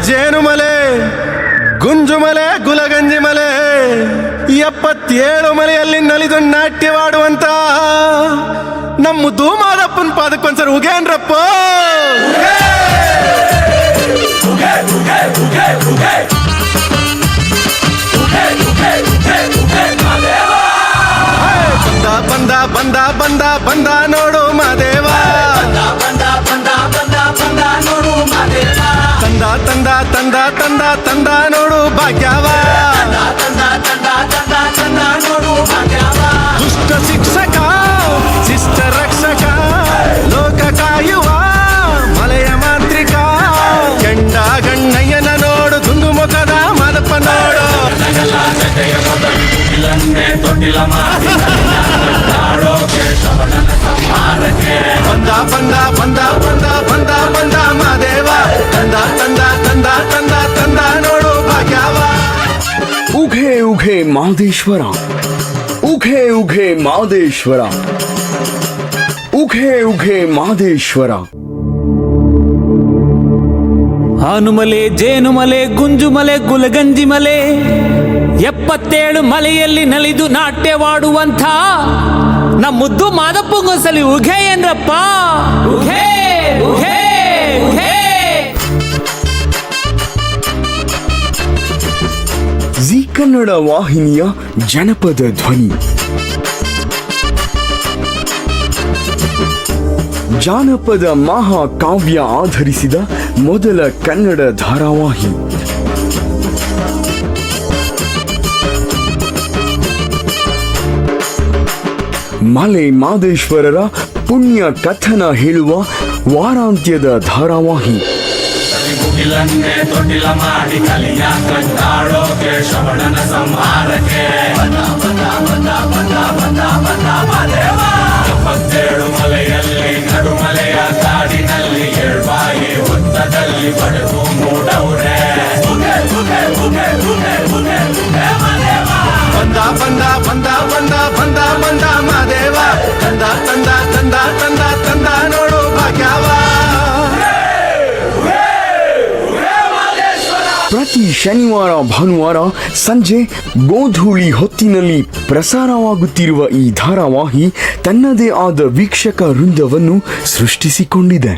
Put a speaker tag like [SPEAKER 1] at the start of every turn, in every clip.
[SPEAKER 1] ಜೇನುಮಲೆ, ಗುಂಜುಮಲೆ, ಗುಲಗಂಜಿ ಮಲೆ, 77 ಮಲೆಯಲ್ಲಿ ನಲಿದು ನಾಟ್ಯವಾಡುವಂತ ನಮ್ಮ ಧೂಮಾದಪ್ಪನ ಪಾದಕ್ಕೊಂದ್ಸರಿ ಉಗೇನ್ರಪ್ಪ. ಬಂದ ಬಂದ ಬಂದ ಬಂದ ನೋಡು ಮಾದೇವ, ತಂದ ತಂದ ತಂದ ತಂದ ತಂದ ನೋಡು ಭಾಗ್ಯವ, ದುಷ್ಟ ಶಿಕ್ಷಕ ಶಿಷ್ಟ ರಕ್ಷಕ ಲೋಕ ಕಾಯುವ ಮಲೆಯ ಮಾಂತ್ರಿಕ, ಗಂಡ ಗಣ್ಣಯ್ಯನ ನೋಡು ದುಂದು ಮುಖದ ಮಾದಪ್ಪ ನೋಡು. ಬಂದ ಬಂದ ಬಂದ ಬಂದ ಬಂದ ಬಂದ ಮಾದೇವ, ತಂದ ತಂದ ತಂದ ತಂದ ತಂದ ನೋಡು ಭಾಗ್ಯವ.
[SPEAKER 2] ಉಘೆ ಉಘೆ ಮಾದೇಶ್ವರ, ಉಘೆ ಉಘೆ ಮಾದೇಶ್ವರ, ಉಘೆ ಉಘೆ ಮಾದೇಶ್ವರ.
[SPEAKER 3] ಹಾನುಮಲೆ, ಜೇನುಮಲೆ, ಗುಂಜುಮಲೆ, ಗುಲಗಂಜಿ ಮಲೆ, 77 ಮಲೆಯಲ್ಲಿ ನಲಿದು ನಾಟ್ಯವಾಡುವಂಥ ನಮ್ಮುದ್ದು ಮಾದಪ್ಪಂಗೊಸಲಿ ಉಘೆ ಏನ್ರಪ್ಪ, ಉಘೆ ಉಘೆ ಉಘೆ.
[SPEAKER 2] ಜಿ ಕನ್ನಡ ವಾಹಿನಿಯ ಜನಪದ ಧ್ವನಿ, ಜಾನಪದ ಮಹಾಕಾವ್ಯ ಆಧರಿಸಿದ ಮೊದಲ ಕನ್ನಡ ಧಾರಾವಾಹಿ. ಮಲೆ ಮಾದೇಶ್ವರರ ಪುಣ್ಯ ಕಥನ ಹೇಳುವ ವಾರಾಂತ್ಯದ ಧಾರಾವಾಹಿ.
[SPEAKER 4] ಮಲೆಯಲ್ಲಿ ನಡುಮಲೆಯ ಕಾಡಿನಲ್ಲಿ ಏಳ್ಬಾಯಿ ಹೊತ್ತದಲ್ಲಿ ಬಡದು ಮೂಡವ್ರೆ.
[SPEAKER 1] ಬಂದ ಬಂದ ಬಂದ ಬಂದ ಬಂದ ಬಂದ ಮಾದೇವ, ತಂದ ತಂದ ತಂದ ತಂದ ತಂದ ನೋಡು ಭಾಗ್ಯವ.
[SPEAKER 2] ಪ್ರತಿ ಶನಿವಾರ ಭಾನುವಾರ ಸಂಜೆ ಗೋಧೂಳಿ ಹೊತ್ತಿನಲ್ಲಿ ಪ್ರಸಾರವಾಗುತ್ತಿರುವ ಈ ಧಾರಾವಾಹಿ ತನ್ನದೇ ಆದ ವೀಕ್ಷಕ ವೃಂದವನ್ನು ಸೃಷ್ಟಿಸಿಕೊಂಡಿದೆ.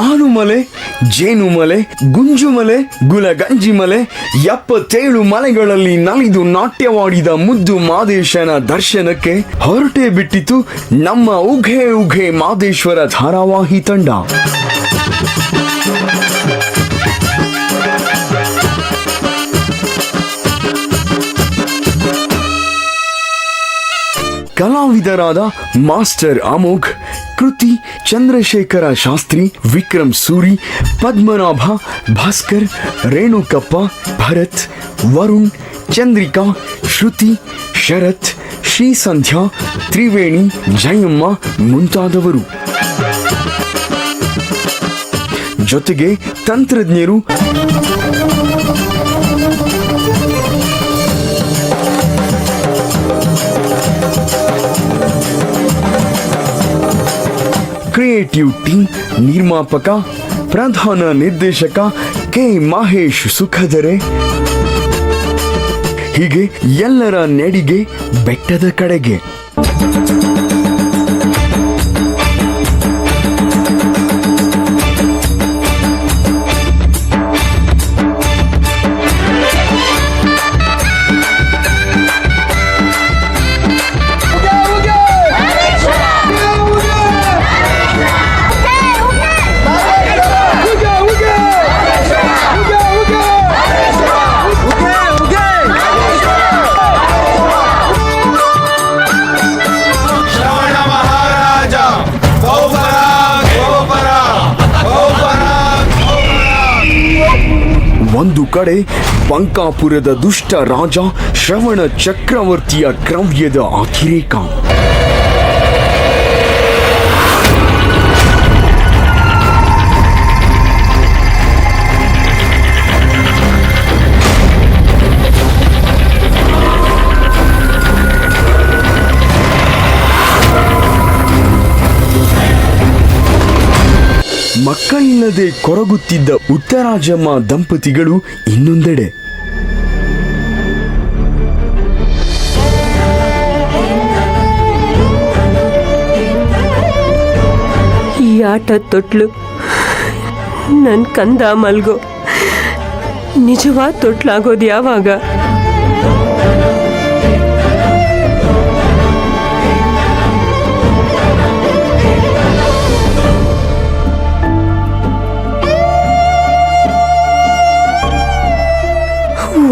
[SPEAKER 2] ಆನುಮಲೆ, ಜೇನುಮಲೆ, ಗುಂಜುಮಲೆ, ಗುಲಗಂಜಿ ಮಲೆ, 77 ಮಲೆಗಳಲ್ಲಿ ನಲಿದು ನಾಟ್ಯವಾಡಿದ ಮುದ್ದು ಮಾದೇಶನ ದರ್ಶನಕ್ಕೆ ಹೊರಟೇ ಬಿಟ್ಟಿತು ನಮ್ಮ ಉಘೆ ಉಘೆ ಮಾದೇಶ್ವರ ಧಾರಾವಾಹಿ ತಂಡ. ಕಲಾವಿದರಾದ ಮಾಸ್ಟರ್ ಅಮೋಘ್, ಕೃತಿ ಚಂದ್ರಶೇಖರ ಶಾಸ್ತ್ರಿ, ವಿಕ್ರಮ್ ಸೂರಿ, ಪದ್ಮನಾಭ, ಭಾಸ್ಕರ್, ರೇಣುಕಪ್ಪ, ಭರತ್, ವರುಣ್, ಚಂದ್ರಿಕಾ, ಶ್ರುತಿ, ಶರತ್, ಶ್ರೀ ಸಂಧ್ಯಾ, ತ್ರಿವೇಣಿ, ಜಯಮ್ಮ ಮುಂತಾದವರು. ಜೊತೆಗೆ ತಂತ್ರಜ್ಞರು ಕ್ರಿಯೇಟಿವ್ ಟೀಮ್, ನಿರ್ಮಾಪಕ, ಪ್ರಧಾನ ನಿರ್ದೇಶಕ ಕೆ ಮಹೇಶ್ ಸುಖದರೆ, ಹೀಗೆ ಎಲ್ಲರ ನೆಡಿಗೆ ಬೆಟ್ಟದ ಕಡೆಗೆ. ಒಂದು ಕಡೆ ಬಂಕಾಪುರದ ದುಷ್ಟ ರಾಜ ಶ್ರವಣ ಚಕ್ರವರ್ತಿಯ ಕ್ರವ್ಯದ ಅತಿರೇಕ. ಮಕ್ಕಳಿಲ್ಲದೆ ಕೊರಗುತ್ತಿದ್ದ ಉತ್ತರಾಜಮ್ಮ ದಂಪತಿಗಳು ಇನ್ನೊಂದೆಡೆ.
[SPEAKER 5] ಈ ಆಟ ತೊಟ್ಲು ನನ್ನ ಕಂದ ಮಲ್ಗೋ, ನಿಜವಾದ ತೊಟ್ಲಾಗೋದು ಯಾವಾಗ?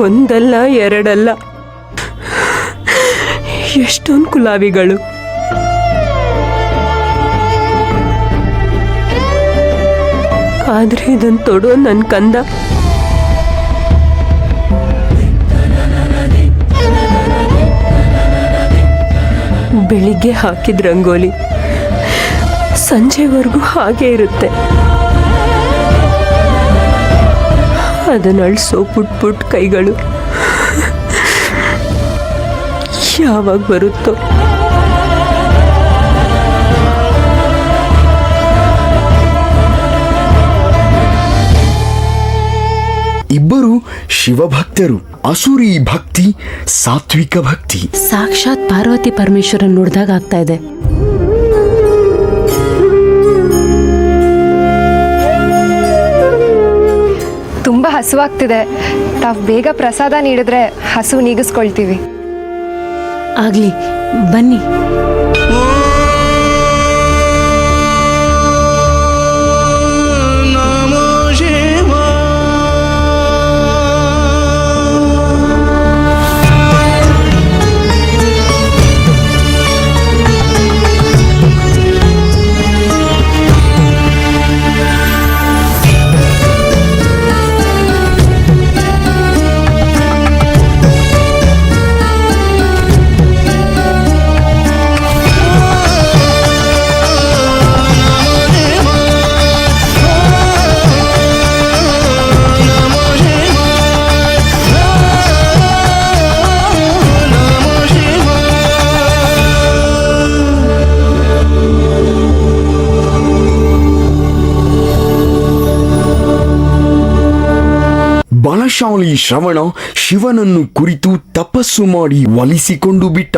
[SPEAKER 5] ಒಂದಲ್ಲ ಎರಡಲ್ಲ, ಎಷ್ಟೊಂದು ಕುಲಾವಿಗಳು. ಆದ್ರೆ ಇದನ್ನು ತೊಡೋ ನನ್ನ ಕಂದ ಬೆಳಿಗ್ಗೆ ಹಾಕಿದ ರಂಗೋಲಿ ಸಂಜೆವರೆಗೂ ಹಾಗೆ ಇರುತ್ತೆ. ಅದನ್ನ ಅಳಿಸೋ ಪುಟ್ ಪುಟ್ ಕೈಗಳು ಯಾವಾಗ ಬರುತ್ತೋ?
[SPEAKER 2] ಇಬ್ಬರು ಶಿವಭಕ್ತರು. ಅಸುರಿ ಭಕ್ತಿ, ಸಾತ್ವಿಕ ಭಕ್ತಿ.
[SPEAKER 6] ಸಾಕ್ಷಾತ್ ಪಾರ್ವತಿ ಪರಮೇಶ್ವರನ್ ನೋಡಿದಾಗ ಆಗ್ತಾ ಇದೆ.
[SPEAKER 7] ತುಂಬ ಹಸುವಾಗ್ತಿದೆ. ತಾವು ಬೇಗ ಪ್ರಸಾದ ನೀಡಿದ್ರೆ ಹಸು ನೀಗಿಸ್ಕೊಳ್ತೀವಿ.
[SPEAKER 6] ಆಗ್ಲಿ, ಬನ್ನಿ.
[SPEAKER 2] ಬಲಶಾಲಿ ಶ್ರವಣ ಶಿವನನ್ನು ಕುರಿತು ತಪಸ್ಸು ಮಾಡಿ ಒಲಿಸಿಕೊಂಡು ಬಿಟ್ಟ.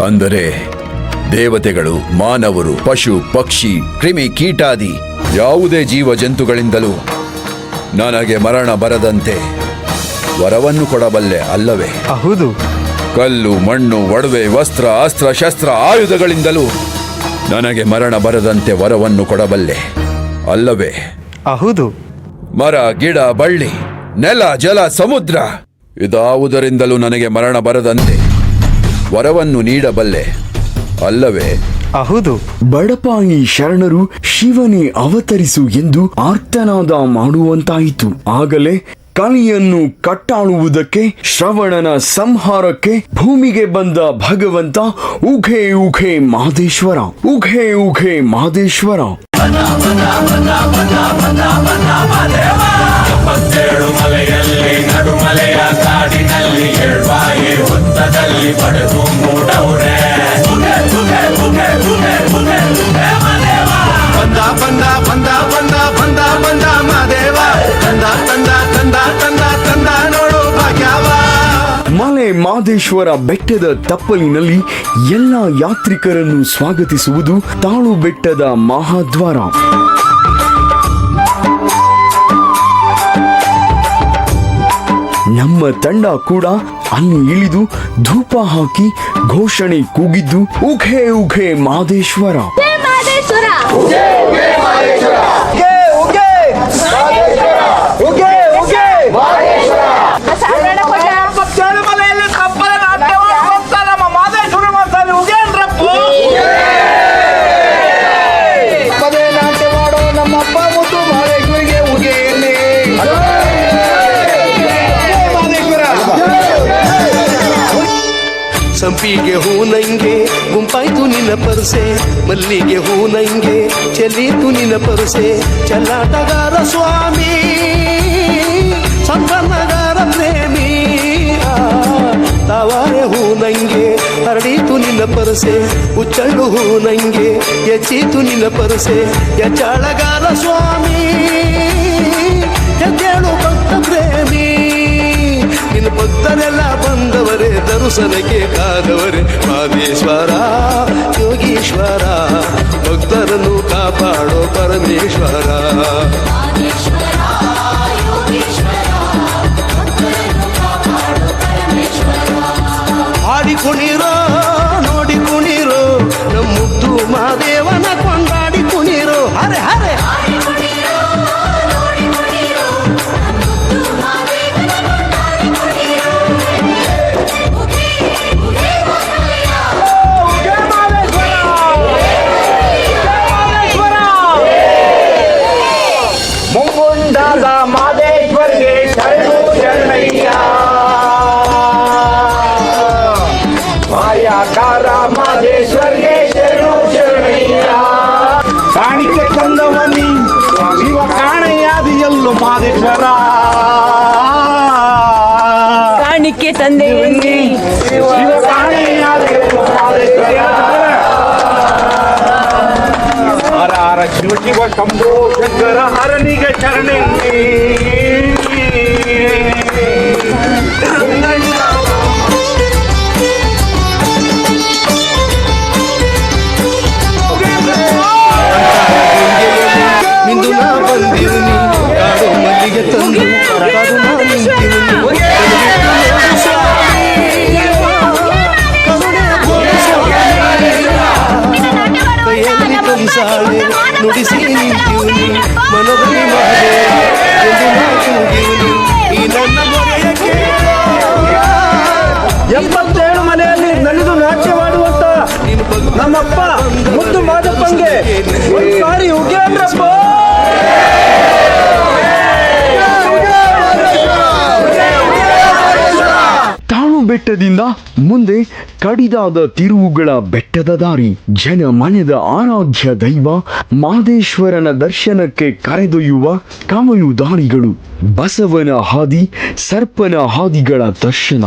[SPEAKER 8] ಅಂದರೆ ದೇವತೆಗಳು, ಮಾನವರು, ಪಶು, ಪಕ್ಷಿ, ಕ್ರಿಮಿ, ಕೀಟಾದಿ ಯಾವುದೇ ಜೀವ ಜಂತುಗಳಿಂದಲೂ ನನಗೆ ಮರಣ ಬರದಂತೆ ವರವನ್ನು ಕೊಡಬಲ್ಲೆ ಅಲ್ಲವೇ?
[SPEAKER 9] ಹೌದು.
[SPEAKER 8] ಕಲ್ಲು, ಮಣ್ಣು, ಒಡವೆ, ವಸ್ತ್ರ, ಅಸ್ತ್ರ, ಶಸ್ತ್ರ, ಆಯುಧಗಳಿಂದಲೂ ನನಗೆ ಮರಣ ಬರದಂತೆ ವರವನ್ನು ಕೊಡಬಲ್ಲೆ ಅಲ್ಲವೇ?
[SPEAKER 9] ಹೌದು.
[SPEAKER 8] ಮರ, ಗಿಡ, ಬಳ್ಳಿ, ನೆಲ, ಜಲ, ಸಮುದ್ರ ಇದಾವುದರಿಂದಲೂ ನನಗೆ ಮರಣ ಬರದಂತೆ ವರವನ್ನು ನೀಡಬಲ್ಲೆ ಅಲ್ಲವೇ?
[SPEAKER 9] ಹೌದು.
[SPEAKER 2] ಬಡಪಾಯಿ ಶರಣರು ಶಿವನೇ ಅವತರಿಸು ಎಂದು ಆರ್ತನಾದ ಮಾಡುವಂತಾಯಿತು. ಆಗಲೇ ಕಲಿಯನ್ನು ಕಟ್ಟಾಳುವುದಕ್ಕೆ, ಶ್ರವಣನ ಸಂಹಾರಕ್ಕೆ ಭೂಮಿಗೆ ಬಂದ ಭಗವಂತ ಉಘೆ ಉಘೆ ಮಾದೇಶ್ವರ, ಉಘೆ ಉಘೆ ಮಾದೇಶ್ವರ.
[SPEAKER 4] 77 ಮಲೆಯಲ್ಲಿ ನಡುಮಲೆಯ ಕಾಡಿನಲ್ಲಿ ಎಳ್ವಾಯಿ ಹೊತ್ತದಲ್ಲಿ ಪಡೆದು ಮೂಡವ್ರೆ.
[SPEAKER 1] ಬಂದ ಬಂದ ಬಂದ ಬಂದ ಬಂದ ಬಂದ ಮಾದೇವ, ತಂದ ತಂದ ತಂದ ತಂದ ತಂದ ನೋಡು ಭಾಗ್ಯವ.
[SPEAKER 2] ಮಲೆ ಮಾದೇಶ್ವರ ಬೆಟ್ಟದ ತಪ್ಪಲಿನಲ್ಲಿ ಎಲ್ಲ ಯಾತ್ರಿಕರನ್ನು ಸ್ವಾಗತಿಸುವುದು ತಾಳು ಬೆಟ್ಟದ ಮಹಾದ್ವಾರ. ನಮ್ಮ ತಂಡ ಕೂಡ ಅಲ್ಲಿ ಇಳಿದು ಧೂಪ ಹಾಕಿ ಘೋಷಣೆ ಕೂಗಿದ್ದು ಉಘೆ ಉಘೆ ಮಾದೇಶ್ವರ.
[SPEAKER 1] ಉಘೆ ಉಘೆ ಮಾದೇಶ್ವರ. ಉಘೆ ಉಘೆ ಉಘೆ ಉಘೆ ಸಂಪಿಗೆ ಹೂ ನಂಗೆ ಗುಂಪಾಯ್ತು ನಿನ್ನ ಪರಸೆ, ಮಲ್ಲಿಗೆ ಹೂ ನಂಗೆ ಚೆಲ್ಲೀತು ನಿನ್ನ ಪರಸೆ. ಚೆಲ್ಲಾಟಗಾರ ಸ್ವಾಮಿ ಸಂಪನ್ನಗಾರ ಪ್ರೇಮಿ, ತಾವಾರೆ ಹೂ ನಂಗೆ ಹರಡೀತು ನಿನ್ನ ಪರಸೆ, ಹುಚ್ಚಳ್ಳು ಹೂ ನಂಗೆ ಎಚ್ಚೀತು ನಿನ್ನ ಪರಸೆ. ಎಚ್ಚಾಳಗಾರ ಸ್ವಾಮಿ ಎದ್ದೇಳು ಭಕ್ತ ಪ್ರೇಮಿ, ನಿನ್ನ ಭಕ್ತರೆಲ್ಲ ಬಂದವರೇ ದರ್ಶನಕ್ಕೆ ಕಾದವರೇ. ಮಾದೇಶ್ವರ ಯೋಗೀಶ್ವರ ಭಕ್ತರನ್ನು ಕಾಪಾಡೋ ಪರಮೇಶ್ವರ. ಹಾಡಿ ಕುಣಿರೋ ನೋಡಿ ಕುಣಿರೋ, ನಮ್ಮ ಮುದ್ದು ಮಹಾದೇವನ ಕೊಂಡಾಡಿ ಕುಣಿರೋ. ಹರೆ ಹರೆ
[SPEAKER 2] ಮುಂಗುಂಡದ ಮಾದೇಶ್ವರಿಗೆ ಶರಣು ಶರಣಯ್ಯ, ಮಾಯಾಕಾರ ಮಾದೇಶ್ವರಿಗೆ ಶರಣು ಶರಣಯ್ಯ. ಕಾಣಿಕೆ ತಂದವನಿ ಶಿವ ಕಾಣೆಯಾದಿಯಲ್ಲು ಮಾದೇಶ್ವರ,
[SPEAKER 5] ಕಾಣಿಕೆ ತಂದೆ
[SPEAKER 2] ಶಿವ ಕಾಣೆಯಾದಿಯಲ್ಲು ಮಾದೇಶ್ವರ. ಹರ ಹರ ಶಿವ ಶಿವ ಶಂಭೋ ಶಂಕರ ಹರನಿಗೆ ಶರಣೆ.
[SPEAKER 1] ನಿಂದು ನಾ ಬಂದಿರುನಿ ಕಾಡು ಮಲ್ಲಿಗೆ ತಂದು ಕಾಡು ನಾ ನಿಂತಿರುನಿ. ಕೈಯಲ್ಲಿ ಕಂಸಾಳೆ ನುಡಿಸಿ ನಿಂತಿರುನಿ, ಮನದಲ್ಲಿ ಮಹಾದೇವ ಎಂದು ನಾ ಕೂಗಿರುನಿ. ಈ ನನ್ನ ಮೊರೆಯಕ್ಕೆ
[SPEAKER 2] 77 ಮನೆಯಲ್ಲಿ ನಲಿದು ನಾಟ್ಯ ಮಾಡುವಂತ ನಮ್ಮಪ್ಪ ಮುದ್ದು ಮಾದಪ್ಪಂಗೆ ಒಂದು ಸಾರಿ ಉಗ್ಯೇಂದ್ರಪ್ಪ. ತಾಳು ಬೆಟ್ಟದಿಂದ ಮುಂದೆ ಕಡಿದಾದ ತಿರುವುಗಳ ಬೆಟ್ಟದ ದಾರಿ. ಜನಮನದ ಆರಾಧ್ಯ ದೈವ ಮಾದೇಶ್ವರನ ದರ್ಶನಕ್ಕೆ ಕರೆದೊಯ್ಯುವ ಕಾವಲು ದಾರಿಗಳು. ಬಸವನ ಹಾದಿ ಸರ್ಪನ ಹಾದಿಗಳ ದರ್ಶನ.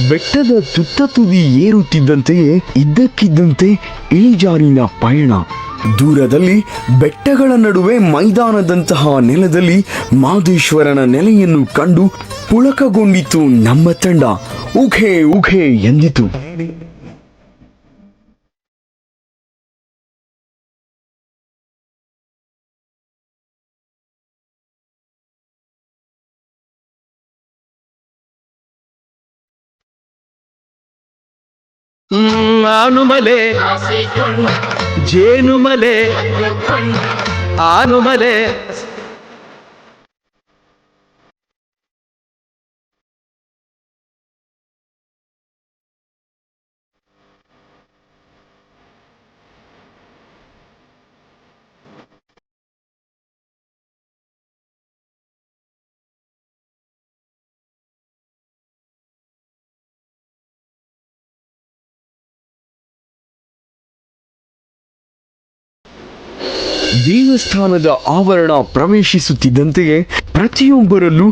[SPEAKER 2] ಬೆಟ್ಟದ ತುತ್ತ ತುದಿ ಏರುತ್ತಿದ್ದಂತೆಯೇ ಇದ್ದಕ್ಕಿದ್ದಂತೆ ಇಳಿಜಾರಿನ ಪಯಣ. ದೂರದಲ್ಲಿ ಬೆಟ್ಟಗಳ ನಡುವೆ ಮೈದಾನದಂತಹ ನೆಲದಲ್ಲಿ ಮಾದೇಶ್ವರನ ನೆಲೆಯನ್ನು ಕಂಡು ಪುಳಕಗೊಂಡಿತು ನಮ್ಮ ತಂಡ. ಉಘೆ ಉಘೆ ಎಂದಿತು.
[SPEAKER 1] ಆನುಮಲೆ ಜೇನುಮಲೆ ಆನುಮಲೆ
[SPEAKER 2] ದೇವಸ್ಥಾನದ ಆವರಣ ಪ್ರವೇಶಿಸುತ್ತಿದ್ದಂತೆಯೇ ಪ್ರತಿಯೊಬ್ಬರಲ್ಲೂ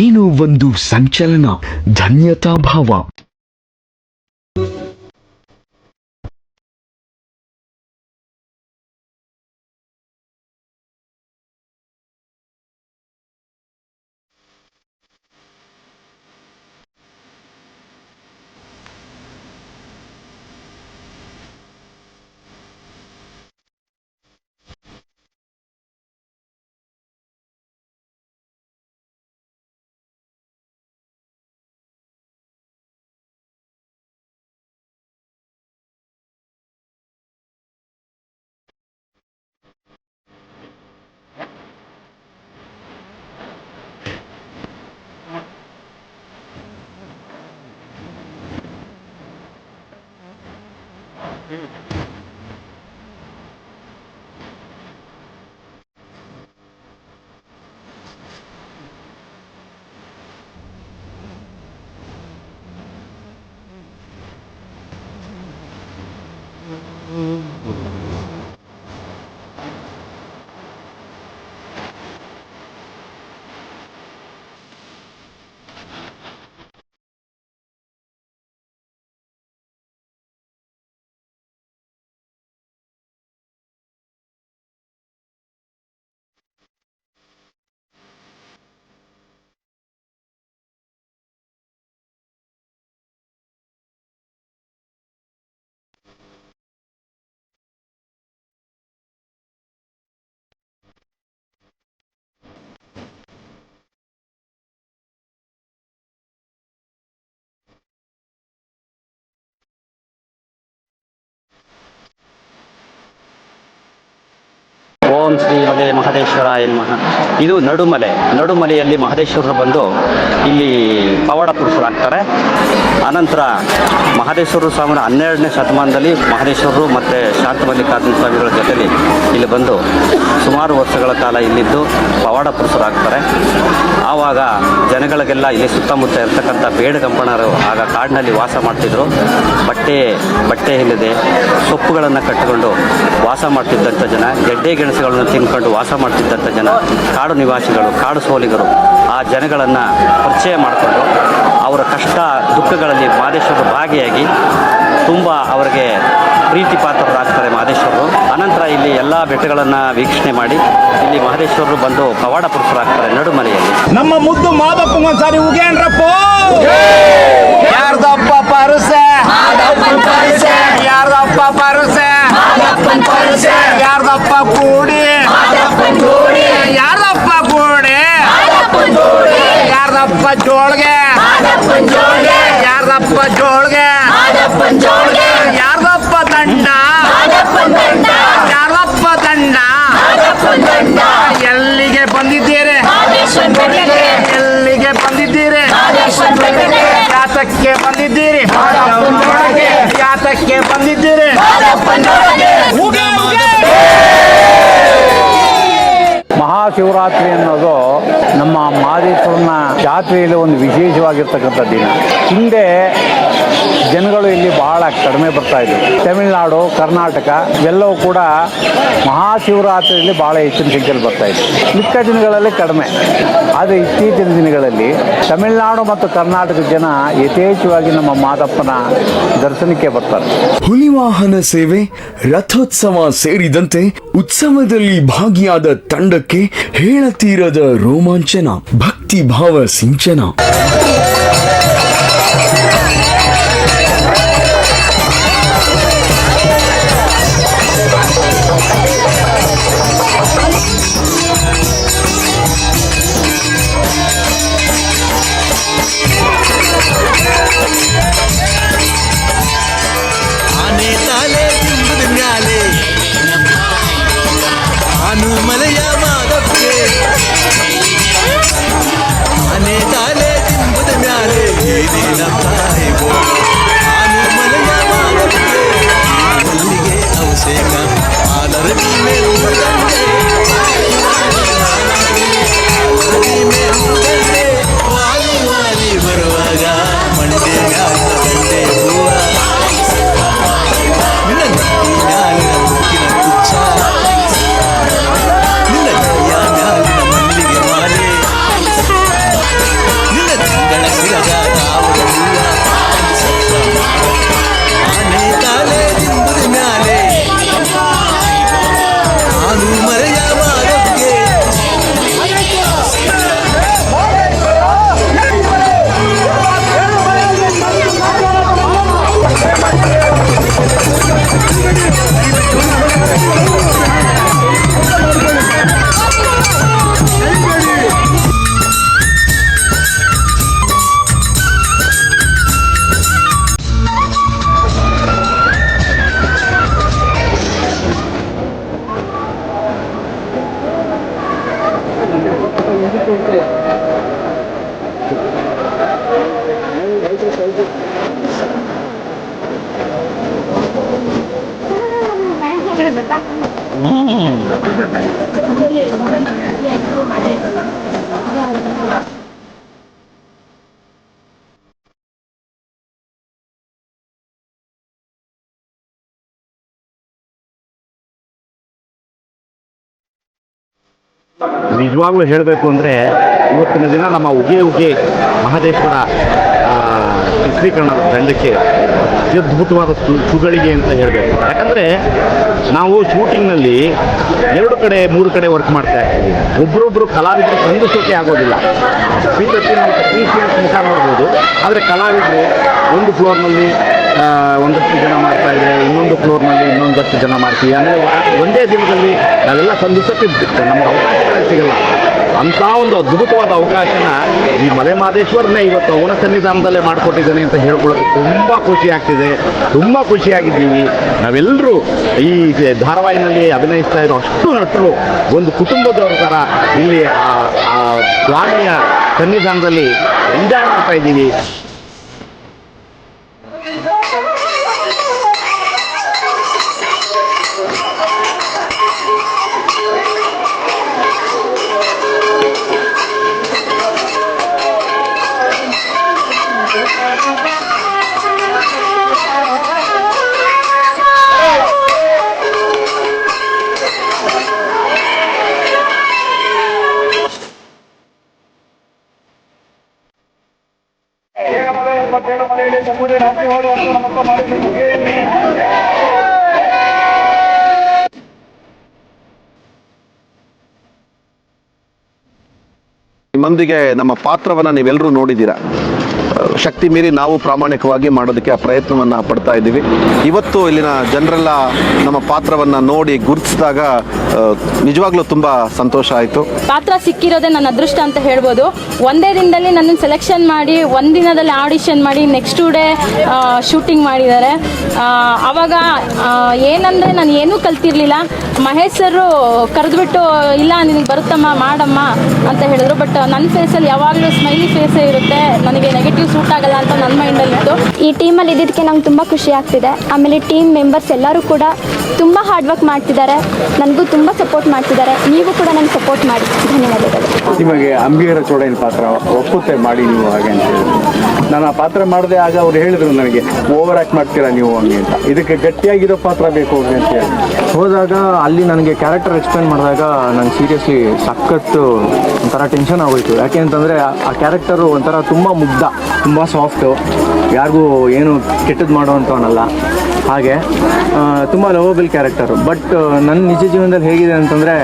[SPEAKER 2] ಏನೋ ಒಂದು ಸಂಚಲನ, ಧನ್ಯತಾ ಭಾವ.
[SPEAKER 9] ಓಂ ಶ್ರೀ ಮಲೆ ಮಹದೇಶ್ವರಾಯ ನಮಃ. ಇದು ನಡುಮಲೆಯಲ್ಲಿ ಮಹದೇಶ್ವರರು ಬಂದು ಇಲ್ಲಿ ಪವಾಡ ಪುರುಷರಾಗ್ತಾರೆ. ಅನಂತರ ಮಹದೇಶ್ವರ ಸ್ವಾಮಿನ 12ನೇ ಶತಮಾನದಲ್ಲಿ ಮಹದೇಶ್ವರರು ಮತ್ತು ಶಾಂತಮಲ್ಲಿಕಾರ್ಜುನ ಸ್ವಾಮಿಗಳ ಜೊತೆಲಿ ಇಲ್ಲಿ ಬಂದು ಸುಮಾರು ವರ್ಷಗಳ ಕಾಲ ಇಲ್ಲಿದ್ದು ಪವಾಡ ಪುರುಷರಾಗ್ತಾರೆ. ಆವಾಗ ಜನಗಳಿಗೆಲ್ಲ ಇಲ್ಲಿ ಸುತ್ತಮುತ್ತ ಇರ್ತಕ್ಕಂಥ ಬೇಡ ಕಂಪಣರು ಆಗ ಕಾಡಿನಲ್ಲಿ ವಾಸ ಮಾಡ್ತಿದ್ರು. ಬಟ್ಟೆ ಇಲ್ಲದೆ ಸೊಪ್ಪುಗಳನ್ನು ಕಟ್ಟಿಕೊಂಡು ವಾಸ ಮಾಡ್ತಿದ್ದಂಥ ಜನ, ಗೆಡ್ಡೆ ಗೆಣಸುಗಳನ್ನು ತಿನ್ಕೊಂಡು ವಾಸ ಮಾಡ್ತಿದ್ದಂಥ ಜನ, ಕಾಡು ನಿವಾಸಿಗಳು, ಕಾಡು ಸೋಲಿಗರು ಆ ಜನಗಳನ್ನು ಪರಿಚಯ ಮಾಡಿಕೊಂಡು ಅವರ ಕಷ್ಟ ದುಃಖಗಳಲ್ಲಿ ಮಹದೇಶ್ವರರು ಭಾಗಿಯಾಗಿ ತುಂಬ ಅವರಿಗೆ ಪ್ರೀತಿ ಪಾತ್ರರಾಗ್ತಾರೆ ಮಹದೇಶ್ವರರು. ಅನಂತರ ಇಲ್ಲಿ ಎಲ್ಲ ಬೆಟ್ಟಗಳನ್ನು ವೀಕ್ಷಣೆ ಮಾಡಿ ಇಲ್ಲಿ ಮಹದೇಶ್ವರರು ಬಂದು ಪವಾಡ ಪುರುಷರಾಗ್ತಾರೆ ನಡುಮಲೆಯಲ್ಲಿ.
[SPEAKER 1] ನಮ್ಮ ಮುದ್ದು ಮಾದಪ್ಪ ಒಂದ್ಸಾರಿ ಉಗೇನ್ರಪ್ಪ. ಯಾರ್ದಪ್ಪ ಪರಸೆ, ಯಾರ್ದಪ್ಪ ಪರಸೆ, ಯಾರ್ದಪ್ಪ ಕೂಡಿ, ಯಾರ್ದಪ್ಪ ಕೂಡಿ, ಯಾರ್ದಪ್ಪ ಜೋಳ್ಗೆ, ಯಾರ್ದಪ್ಪ ಜೋಳ್ಗೆ, ಯಾರ್ದಪ್ಪ ದಂಡ, ಯಾರ್ದಪ್ಪ ದಂಡ. ಎಲ್ಲಿಗೆ ಬಂದಿದ್ದೀರಿ, ಎಲ್ಲಿಗೆ ಬಂದಿದ್ದೀರಿ, ಯಾತಕ್ಕೆ ಬಂದಿದ್ದೀರಿ, ಯಾತಕ್ಕೆ ಬಂದಿದ್ದೀರಿ.
[SPEAKER 10] ಮಹಾಶಿವರಾತ್ರಿ ಅನ್ನೋದು ನಮ್ಮ ಮಹದೇಶ್ವರನ ಜಾತ್ರೆಯಲ್ಲಿ ಒಂದು ವಿಶೇಷವಾಗಿರ್ತಕ್ಕಂಥ ದಿನ. ಹಿಂದೆ ಜನಗಳು ಇಲ್ಲಿ ಬಹಳ ಕಡಿಮೆ ಬರ್ತಾ ಇದ್ರು. ತಮಿಳುನಾಡು, ಕರ್ನಾಟಕ ಇವೆಲ್ಲವೂ ಕೂಡ ಮಹಾಶಿವರಾತ್ರಿಯಲ್ಲಿ ಬಹಳ ಹೆಚ್ಚಿನ ಸಂಖ್ಯೆಯಲ್ಲಿ ಬರ್ತಾ ಇದ್ರು. ಮಿಕ್ಕ ದಿನಗಳಲ್ಲಿ ಕಡಿಮೆ. ಆದರೆ ಇತ್ತೀಚಿನ ದಿನಗಳಲ್ಲಿ ತಮಿಳುನಾಡು ಮತ್ತು ಕರ್ನಾಟಕದ ಜನ ಯಥೇಚ್ಛವಾಗಿ ನಮ್ಮ ಮಾದಪ್ಪನ ದರ್ಶನಕ್ಕೆ ಬರ್ತಾರೆ.
[SPEAKER 2] ಹುಲಿವಾಹನ ಸೇವೆ, ರಥೋತ್ಸವ ಸೇರಿದಂತೆ ಉತ್ಸವದಲ್ಲಿ ಭಾಗಿಯಾದ ತಂಡಕ್ಕೆ ಹೇಳತೀರದ ರೋಮಾಂಚನ, ಭಕ್ತಿ ಭಾವ ಸಿಂಚನ.
[SPEAKER 1] ಮಲೆಯ ಮಾದಕ್ಕೆ ಆನೆ ತಾಲೆ ತಿಂಬುದ ಮ್ಯಾಲೆ ಮಲೆಯ ಮಾದಕ್ಕೆ ಮಲ್ಲಿಗೆ ಅವಸೇಕ ಆಲರದಿ ಮೇಲುಗಂಡೆ ವಾಲಿ ವಾಲಿ ಬರುವಾಗ ಮಂಡೆ ಗಂಡೆ ಹೂವ ಮ್ಯಾಲಿನ ಮುಕ್ಕಿನ ಕುಚ್ಚ
[SPEAKER 10] ನಿಜವಾಗ್ಲೂ ಹೇಳಬೇಕು ಅಂದರೆ ಇವತ್ತಿನ ದಿನ ನಮ್ಮ ಉಗೆ ಮಹದೇಶ್ವರ ಚಿತ್ರೀಕರಣದ ತಂಡಕ್ಕೆ ಅತ್ಯದ್ಭುತವಾದ ಸುಗಳಿಗೆ ಅಂತ ಹೇಳಬೇಕು. ಯಾಕಂದರೆ ನಾವು ಶೂಟಿಂಗ್ನಲ್ಲಿ 2 ಕಡೆ 3 ಕಡೆ ವರ್ಕ್ ಮಾಡ್ತಾ ಇರ್ತೀವಿ. ಒಬ್ಬರೊಬ್ಬರು ಕಲಾವಿದರು ಸಂಧಿಸೋಕೆ ಆಗೋದಿಲ್ಲ. ನಾವು ಟೆಕ್ನೀಷಿಯನ್ಸ್ ಮುಖ ನೋಡ್ಬೋದು, ಆದರೆ ಕಲಾವಿದರು ಒಂದು ಫ್ಲೋರ್ನಲ್ಲಿ ಒಂದಷ್ಟು ಜನ ಮಾಡ್ತಾ ಇದ್ರೆ ಇನ್ನೊಂದು ಫ್ಲೋರ್ನಲ್ಲಿ ಇನ್ನೊಂದಷ್ಟು ಜನ ಮಾಡ್ತೀವಿ. ಅಂದರೆ ಒಂದೇ ದಿನದಲ್ಲಿ ನಾವೆಲ್ಲ ಸಂಧಿಸಕ್ಕೆ ನಮ್ಗೆ ಅವಕಾಶಗಳೇ ಸಿಗಲ್ಲ. ಅಂಥ ಒಂದು ಅದ್ಭುತವಾದ ಅವಕಾಶನ ಈ ಮಲೆ ಮಹದೇಶ್ವರನೇ ಇವತ್ತು ಅವನ ಸನ್ನಿಧಾನದಲ್ಲೇ ಮಾಡಿಕೊಟ್ಟಿದ್ದಾನೆ ಅಂತ ಹೇಳ್ಕೊಳ್ಳೋಕೆ ತುಂಬ ಖುಷಿ ಆಗ್ತಿದೆ, ತುಂಬ ಖುಷಿಯಾಗಿದ್ದೀವಿ. ನಾವೆಲ್ಲರೂ ಈ ಧಾರಾವಾಹಿನಲ್ಲಿ ಅಭಿನಯಿಸ್ತಾ ಇರೋ ಅಷ್ಟು ನಟರು ಒಂದು ಕುಟುಂಬದವ್ರ ಥರ ಇಲ್ಲಿ ಆ ಸ್ವಾಮಿಯ ಸನ್ನಿಧಾನದಲ್ಲಿ ಎಂಜಾಯ್ ಮಾಡ್ತಾ ಇದ್ದೀವಿ.
[SPEAKER 11] ನಿಮ್ಮೊಂದಿಗೆ ನಮ್ಮ ಪಾತ್ರವನ್ನು ನೀವೆಲ್ಲರೂ ನೋಡಿದ್ದೀರಾ. ಶಕ್ತಿ ಮೀರಿ ನಾವು ಪ್ರಾಮಾಣಿಕವಾಗಿ ಮಾಡೋದಕ್ಕೆ ಆ ಪ್ರಯತ್ನವನ್ನು ಪಡ್ತಾ ಇದ್ದೀವಿ. ಇವತ್ತು ಇಲ್ಲಿನ ಜನರೆಲ್ಲ ನಮ್ಮ ಪಾತ್ರವನ್ನು ನೋಡಿ ಗುರುತಿಸಿದಾಗ ನಿಜವಾಗ್ಲೂ ತುಂಬ ಸಂತೋಷ ಆಯಿತು.
[SPEAKER 5] ಪಾತ್ರ ಸಿಕ್ಕಿರೋದೇ ನನ್ನ ಅದೃಷ್ಟ ಅಂತ ಹೇಳ್ಬೋದು. ಒಂದೇ ದಿನದಲ್ಲಿ ನನ್ನನ್ನು ಸೆಲೆಕ್ಷನ್ ಮಾಡಿ ಒಂದಿನದಲ್ಲಿ ಆಡಿಷನ್ ಮಾಡಿ ನೆಕ್ಸ್ಟ್ ಡೇ ಶೂಟಿಂಗ್ ಮಾಡಿದ್ದಾರೆ. ಆವಾಗ ಏನಂದರೆ ನಾನು ಏನೂ ಕಲ್ತಿರ್ಲಿಲ್ಲ. ಮಹೇಶ್ ಸರ್ ಕರೆದ್ಬಿಟ್ಟು ಇಲ್ಲ ನಿನಗೆ ಬರುತ್ತಮ್ಮ ಮಾಡಮ್ಮ ಅಂತ ಹೇಳಿದ್ರು. ಬಟ್ ನನ್ನ ಫೇಸಲ್ಲಿ ಯಾವಾಗಲೂ ಸ್ಮೈಲಿ ಫೇಸೇ ಇರುತ್ತೆ, ನನಗೆ ನೆಗೆಟಿವ್ ಸೂಟ್ ಆಗಲ್ಲ ಅಂತ ನನ್ನ ಮೈಂಡಲ್ಲಿತ್ತು.
[SPEAKER 7] ಈ ಟೀಮಲ್ಲಿ ಇದ್ದಿದ್ದಕ್ಕೆ ನಂಗೆ ತುಂಬ ಖುಷಿ ಆಗ್ತಿದೆ. ಆಮೇಲೆ ಟೀಮ್ ಮೆಂಬರ್ಸ್ ಎಲ್ಲರೂ ಕೂಡ ತುಂಬ ಹಾರ್ಡ್ ವರ್ಕ್ ಮಾಡ್ತಿದ್ದಾರೆ, ನನಗೂ ತುಂಬ ಸಪೋರ್ಟ್ ಮಾಡ್ತಿದ್ದಾರೆ. ನೀವು ಕೂಡ ನನಗೆ ಸಪೋರ್ಟ್ ಮಾಡಿ. ಧನ್ಯವಾದಗಳು.
[SPEAKER 10] ನಿಮಗೆ ಅಂಬಿಗರ ಚೋಡೇನ ಪಾತ್ರ ಒಪ್ಪುತ್ತೆ ಮಾಡಿ ನೀವು ಹಾಗೆ ಅಂತ ಹೇಳಿದ್ರು. ನಾನು ಆ ಪಾತ್ರ ಮಾಡಿದೆ. ಆಗ ಅವ್ರು ಹೇಳಿದ್ರು ನನಗೆ ಓವರ್ ಆ್ಯಕ್ಟ್ ಮಾಡ್ತೀರಾ ನೀವು ಹಂಗೆ ಅಂತ. ಇದಕ್ಕೆ ಗಟ್ಟಿಯಾಗಿರೋ ಪಾತ್ರ ಬೇಕು ಅವ್ರಿಗೆ ಅಂತ ಹೇಳಿ ಹೋದಾಗ ಅಲ್ಲಿ ನನಗೆ ಕ್ಯಾರೆಕ್ಟರ್ ಎಕ್ಸ್ಪ್ಲೇನ್ ಮಾಡಿದಾಗ ನಂಗೆ ಸೀರಿಯಸ್ಲಿ ಸಖತ್ತು ಒಂಥರ ಟೆನ್ಷನ್ ಆಗೋಯ್ತು. ಯಾಕೆ ಅಂತಂದರೆ ಆ ಕ್ಯಾರೆಕ್ಟರು ಒಂಥರ ತುಂಬ ಮುಗ್ಧ, ತುಂಬ ಸಾಫ್ಟು, ಯಾರಿಗೂ ಏನು ಕೆಟ್ಟದ್ದು ಮಾಡೋವಂಥವನಲ್ಲ. ಹಾಗೆ ತುಂಬ ಲವಬಲ್ ಕ್ಯಾರೆಕ್ಟರು. ಬಟ್ ನನ್ನ ನಿಜ ಜೀವನದಲ್ಲಿ ಹೇಗಿದೆ ಅಂತಂದರೆ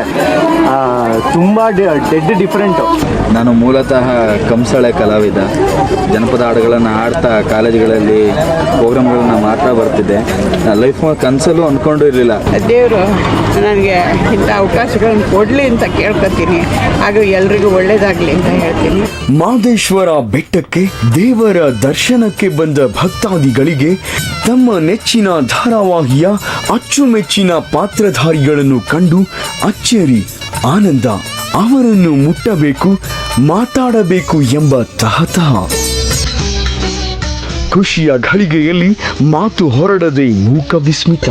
[SPEAKER 10] ತುಂಬ ಡೆಡ್ ಡಿಫ್ರೆಂಟು.
[SPEAKER 12] ನಾನು ಮೂಲತಃ ಕಂಸಾಳೆ ಕಲಾವಿದ. ಜನಪದ ಹಾಡುಗಳನ್ನು ಹಾಡ್ತಾ ಕಾಲೇಜುಗಳಲ್ಲಿ ಪ್ರೋಗ್ರಾಮ್ಗಳನ್ನ ಮಾಡ್ತಾ ಬರ್ತಿದ್ದೆ. ಲೈಫ್ ಕನಸಲ್ಲೂ ಅಂದ್ಕೊಂಡು ಇರಲಿಲ್ಲ.
[SPEAKER 5] ದೇವರು ನನಗೆ ಇಂಥ ಅವಕಾಶಗಳನ್ನು ಕೊಡಲಿ ಅಂತ ಕೇಳ್ಕೊತೀನಿ. ಹಾಗೂ ಎಲ್ರಿಗೂ ಒಳ್ಳೇದಾಗಲಿ ಅಂತ ಹೇಳ್ತೀನಿ.
[SPEAKER 2] ಮಾದೇಶ್ವರ ಬೆಟ್ಟಕ್ಕೆ ದೇವರ ದರ್ಶನಕ್ಕೆ ಬಂದ ಭಕ್ತಾದಿಗಳಿಗೆ ತಮ್ಮ ನೆಚ್ಚಿನ ಧಾರಾವಾಹಿಯ ಅಚ್ಚುಮೆಚ್ಚಿನ ಪಾತ್ರಧಾರಿಗಳನ್ನು ಕಂಡು ಅಚ್ಚರಿ, ಆನಂದ, ಅವರನ್ನು ಮುಟ್ಟಬೇಕು, ಮಾತಾಡಬೇಕು ಎಂಬ ತಹತಹ. ಖುಷಿಯ ಘಳಿಗೆಯಲ್ಲಿ ಮಾತು ಹೊರಡದೆ ಮೂಕ ವಿಸ್ಮಿತ.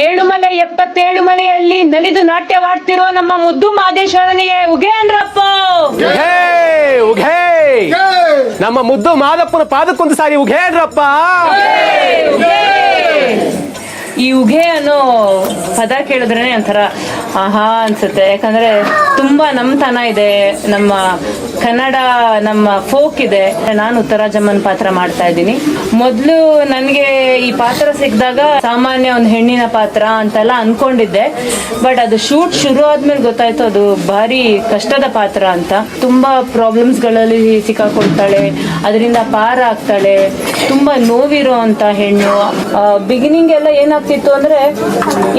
[SPEAKER 5] ಏಳುಮಲೆ 77 ಮಲೆಯಲ್ಲಿ ನಲಿದು ನಾಟ್ಯವಾಡ್ತಿರೋ ನಮ್ಮ ಮುದ್ದು ಮಾದೇಶ್ವರನಿಗೆ ಉಗೆ ಅನ್ರಪ್ಪ.
[SPEAKER 3] ನಮ್ಮ ಮುದ್ದು ಮಾದಪ್ಪನ ಪಾದಕ್ಕೊಂದು ಸಾರಿ ಉಘೇನ್ರಪ್ಪ.
[SPEAKER 5] ಈ ಉಗೆ ಅನ್ನೋ ಪದ ಕೇಳಿದ್ರೇನೆ ಒಂಥರ ಆಹಾ ಅನ್ಸುತ್ತೆ. ಯಾಕಂದ್ರೆ ತುಂಬಾ ನಮ್ಮತನ ಇದೆ, ನಮ್ಮ
[SPEAKER 6] ಕನ್ನಡ ನಮ್ಮ ಫೋಕ್ ಇದೆ. ನಾನು ಉತ್ತರಾಜಮ್ಮನ ಪಾತ್ರ ಮಾಡ್ತಾ ಇದ್ದೀನಿ. ಮೊದಲು ನನಗೆ ಈ ಪಾತ್ರ ಸಿಕ್ಕಿದಾಗ ಸಾಮಾನ್ಯ ಒಂದು ಹೆಣ್ಣಿನ ಪಾತ್ರ ಅಂತೆಲ್ಲ ಅನ್ಕೊಂಡಿದ್ದೆ. ಬಟ್ ಅದು ಶೂಟ್ ಶುರು ಆದ್ಮೇಲೆ ಗೊತ್ತಾಯ್ತು ಅದು ಭಾರಿ ಕಷ್ಟದ ಪಾತ್ರ ಅಂತ. ತುಂಬಾ ಪ್ರಾಬ್ಲಮ್ಸ್ಗಳಲ್ಲಿ ಸಿಕ್ಕಾಕೊಳ್ತಾಳೆ, ಅದರಿಂದ ಪಾರ ಆಗ್ತಾಳೆ, ತುಂಬಾ ನೋವಿರೋ ಅಂತ ಹೆಣ್ಣು. ಬಿಗಿನಿಂಗ್ ಎಲ್ಲ ಏನಾಗ್ತಿತ್ತು ಅಂದ್ರೆ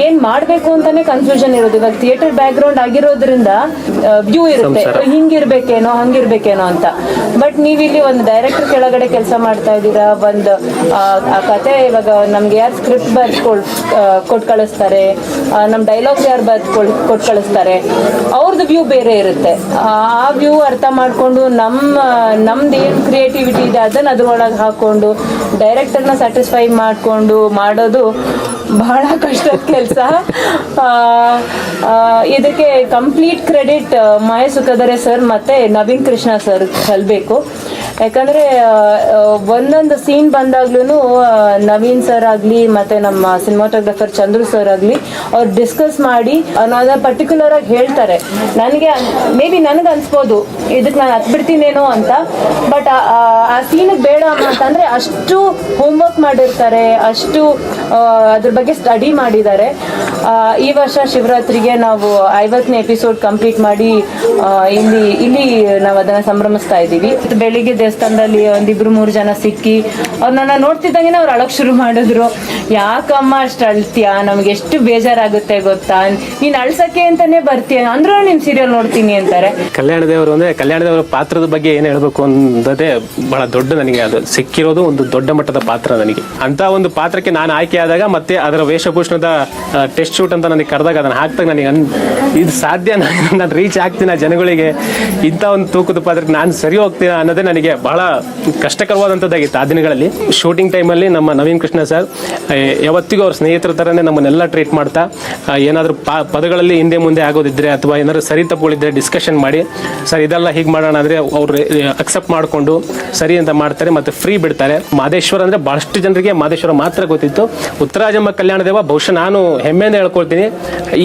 [SPEAKER 6] ಏನ್ ಮಾಡ್ಬೇಕು ಅಂತಾನೆ ಕನ್ಫ್ಯೂಷನ್ ಇರೋದು. ಇವಾಗ ಥಿಯೇಟರ್ ಬ್ಯಾಕ್ ಗ್ರೌಂಡ್ ಆಗಿರೋದ್ರಿಂದ ವ್ಯೂ ಇರುತ್ತೆ, ಹಿಂಗಿರ್ಬೇಕೇನೋ ಹಂಗಿರ್ಬೇಕೇನೋ ಅಂತ. ಬಟ್ ನೀವಿಲ್ಲಿ ಒಂದು ಡೈರೆಕ್ಟರ್ ಕೆಳಗಡೆ ಕೆಲಸ ಮಾಡ್ತಾ ಇದ್ದೀರಾ. ಒಂದು ಆ ಕತೆ ಇವಾಗ ನಮ್ಗೆ ಯಾರು ಸ್ಕ್ರಿಪ್ಟ್ ಕೊಟ್ಟು ಕಳಿಸ್ತಾರೆ, ನಮ್ ಡೈಲಾಗ್ಸ್ ಯಾರು ಕೊಟ್ಟು ಕಳಿಸ್ತಾರೆ, ಅವ್ರದ್ದು ವ್ಯೂ ಬೇರೆ ಇರುತ್ತೆ. ಆ ವ್ಯೂ ಅರ್ಥ ಮಾಡ್ಕೊಂಡು ನಮ್ದು ಏನು ಕ್ರಿಯೇಟಿವಿಟಿ ಇದೆ ಅದನ್ನ ಅದ್ರೊಳಗೆ ಹಾಕೊಂಡು ಡೈರೆಕ್ಟರ್ನ ಸ್ಯಾಟಿಸ್ಫೈ ಮಾಡ್ಕೊಂಡು ಮಾಡೋದು ಬಹಳ ಕಷ್ಟದ ಕೆಲಸ. ಇದಕ್ಕೆ ಕಂಪ್ಲೀಟ್ ಕ್ರೆಡಿಟ್ ಮಾಯ ಸುಖದರೆ ಸರ್ ಮತ್ತೆ ನವೀನ್ ಕೃಷ್ಣ ಸರ್ ಸಲ್ಬೇಕು. ಯಾಕಂದ್ರೆ ಒಂದೊಂದು ಸೀನ್ ಬಂದಾಗ್ಲೂ ನವೀನ್ ಸರ್ ಆಗ್ಲಿ ಮತ್ತೆ ನಮ್ಮ ಸಿನಿಮಾಟೋಗ್ರಫರ್ ಚಂದ್ರು ಸರ್ ಆಗ್ಲಿ ಅವ್ರು ಡಿಸ್ಕಸ್ ಮಾಡಿ ಅನ್ನೋದ ಪರ್ಟಿಕ್ಯುಲರ್ ಆಗಿ ಹೇಳ್ತಾರೆ. ನನಗೆ ಮೇ ಬಿ ನನಗೆ ಅನ್ಸ್ಬೋದು ಇದಕ್ಕೆ ನಾನು ಹತ್ಬಿಡ್ತೀನೇನೋ ಅಂತ. ಬಟ್ ಆ ಸೀನಿಗೆ ಬೇಡ ಅಂತಂದ್ರೆ ಅಷ್ಟು ಹೋಮ್ವರ್ಕ್ ಮಾಡಿರ್ತಾರೆ, ಅಷ್ಟು ಅದ್ರ ಬಗ್ಗೆ ಸ್ಟಡಿ ಮಾಡಿದ್ದಾರೆ. ಈ ವರ್ಷ ಶಿವರಾತ್ರಿಗೆ ನಾವು 50ನೇ ಎಪಿಸೋಡ್ ಕಂಪ್ಲೀಟ್ ಮಾಡಿ ಇಲ್ಲಿ ನಾವು ಅದನ್ನ ಸಂಭ್ರಮಿಸ್ತಾ ಇದ್ದೀವಿ. ಬೆಳಿಗ್ಗೆ ದೇವಸ್ಥಾನದಲ್ಲಿ ಒಂದಿಬ್ರು 3 ಜನ ಸಿಕ್ಕಿ ಅವ್ರನ್ನ ನೋಡ್ತಿದ್ದಂಗೆ ಅವ್ರು ಅಳಕ್ ಶುರು ಮಾಡಿದ್ರು. ಯಾಕಮ್ಮ ಅಷ್ಟು ಅಳ್ತೀಯಾ, ನಮ್ಗೆ ಎಷ್ಟು ಬೇಜಾರಾಗುತ್ತೆ ಗೊತ್ತಾ, ನೀನ್ ಅಳ್ಸಕ್ಕೆ ಅಂತಾನೆ ಬರ್ತೀಯ ಅಂದ್ರೂ ನಿನ್ ಸೀರಿಯಲ್ ನೋಡ್ತೀನಿ ಅಂತಾರೆ.
[SPEAKER 3] ಕಲ್ಯಾಣದೇವರು ಅಂದ್ರೆ ಕಲ್ಯಾಣದೇವರ ಪಾತ್ರದ ಬಗ್ಗೆ ಏನ್ ಹೇಳ್ಬೇಕು ಅನ್ನೋದೇ ಬಹಳ ದೊಡ್ಡ, ನನಗೆ ಅದು ಸಿಕ್ಕಿರೋದು ಒಂದು ದೊಡ್ಡ ಮಟ್ಟದ ಪಾತ್ರ. ನನಗೆ ಅಂತ ಒಂದು ಪಾತ್ರಕ್ಕೆ ನಾನು ಆಯ್ಕೆ ಆದಾಗ ಮತ್ತೆ ಅದರ ವೇಷಭೂಷಣದ ಟೆಸ್ಟ್ ಶೂಟ್ ಅಂತ ನನಗೆ ಕರೆದಾಗ ಅದನ್ನ ಹಾಕ್ದಾಗ ನನಗೆ ಇದು ಸಾಧ್ಯ, ನಾನು ರೀಚ್ ಆಗ್ತೀನಿ ಜನಗಳಿಗೆ, ಇಂಥ ಒಂದು ತೂಕದ ಪಾತ್ರಕ್ಕೆ ನಾನು ಸರಿ ಹೋಗ್ತೀನಿ ಅನ್ನೋದೇ ನನಗೆ ಬಹಳ ಕಷ್ಟಕರವಾದಂಥದ್ದಾಗಿತ್ತು. ಆ ದಿನಗಳಲ್ಲಿ ಶೂಟಿಂಗ್ ಟೈಮಲ್ಲಿ ನಮ್ಮ ನವೀನ್ ಕೃಷ್ಣ ಸರ್ ಯಾವತ್ತಿಗೂ ಅವ್ರ ಸ್ನೇಹಿತರ ಥರನೇ ನಮ್ಮನ್ನೆಲ್ಲ ಟ್ರೀಟ್ ಮಾಡ್ತಾ ಏನಾದರೂ ಪದಗಳಲ್ಲಿ ಹಿಂದೆ ಮುಂದೆ ಆಗೋದಿದ್ರೆ ಅಥವಾ ಏನಾದರೂ ಸರಿ ತಪ್ಪುಗಳಿದ್ರೆ ಡಿಸ್ಕಷನ್ ಮಾಡಿ ಸರ್ ಇದೆಲ್ಲ ಹೀಗೆ ಮಾಡೋಣ ಅಂದರೆ ಅವರು ಅಕ್ಸೆಪ್ಟ್ ಮಾಡಿಕೊಂಡು ಸರಿ ಅಂತ ಮಾಡ್ತಾರೆ ಮತ್ತು ಫ್ರೀ ಬಿಡ್ತಾರೆ. ಮಾದೇಶ್ವರ ಅಂದರೆ ಭಾಳಷ್ಟು ಜನರಿಗೆ ಮಾದೇಶ್ವರ ಮಾತ್ರ ಗೊತ್ತಿತ್ತು. ಉತ್ತರಾಜಮ್ಮ ಕಲ್ಯಾಣದೇವ ಬಹುಶಃ ನಾನು ಹೆಮ್ಮೆಯಿಂದ ಹೇಳ್ಕೊಳ್ತೀನಿ,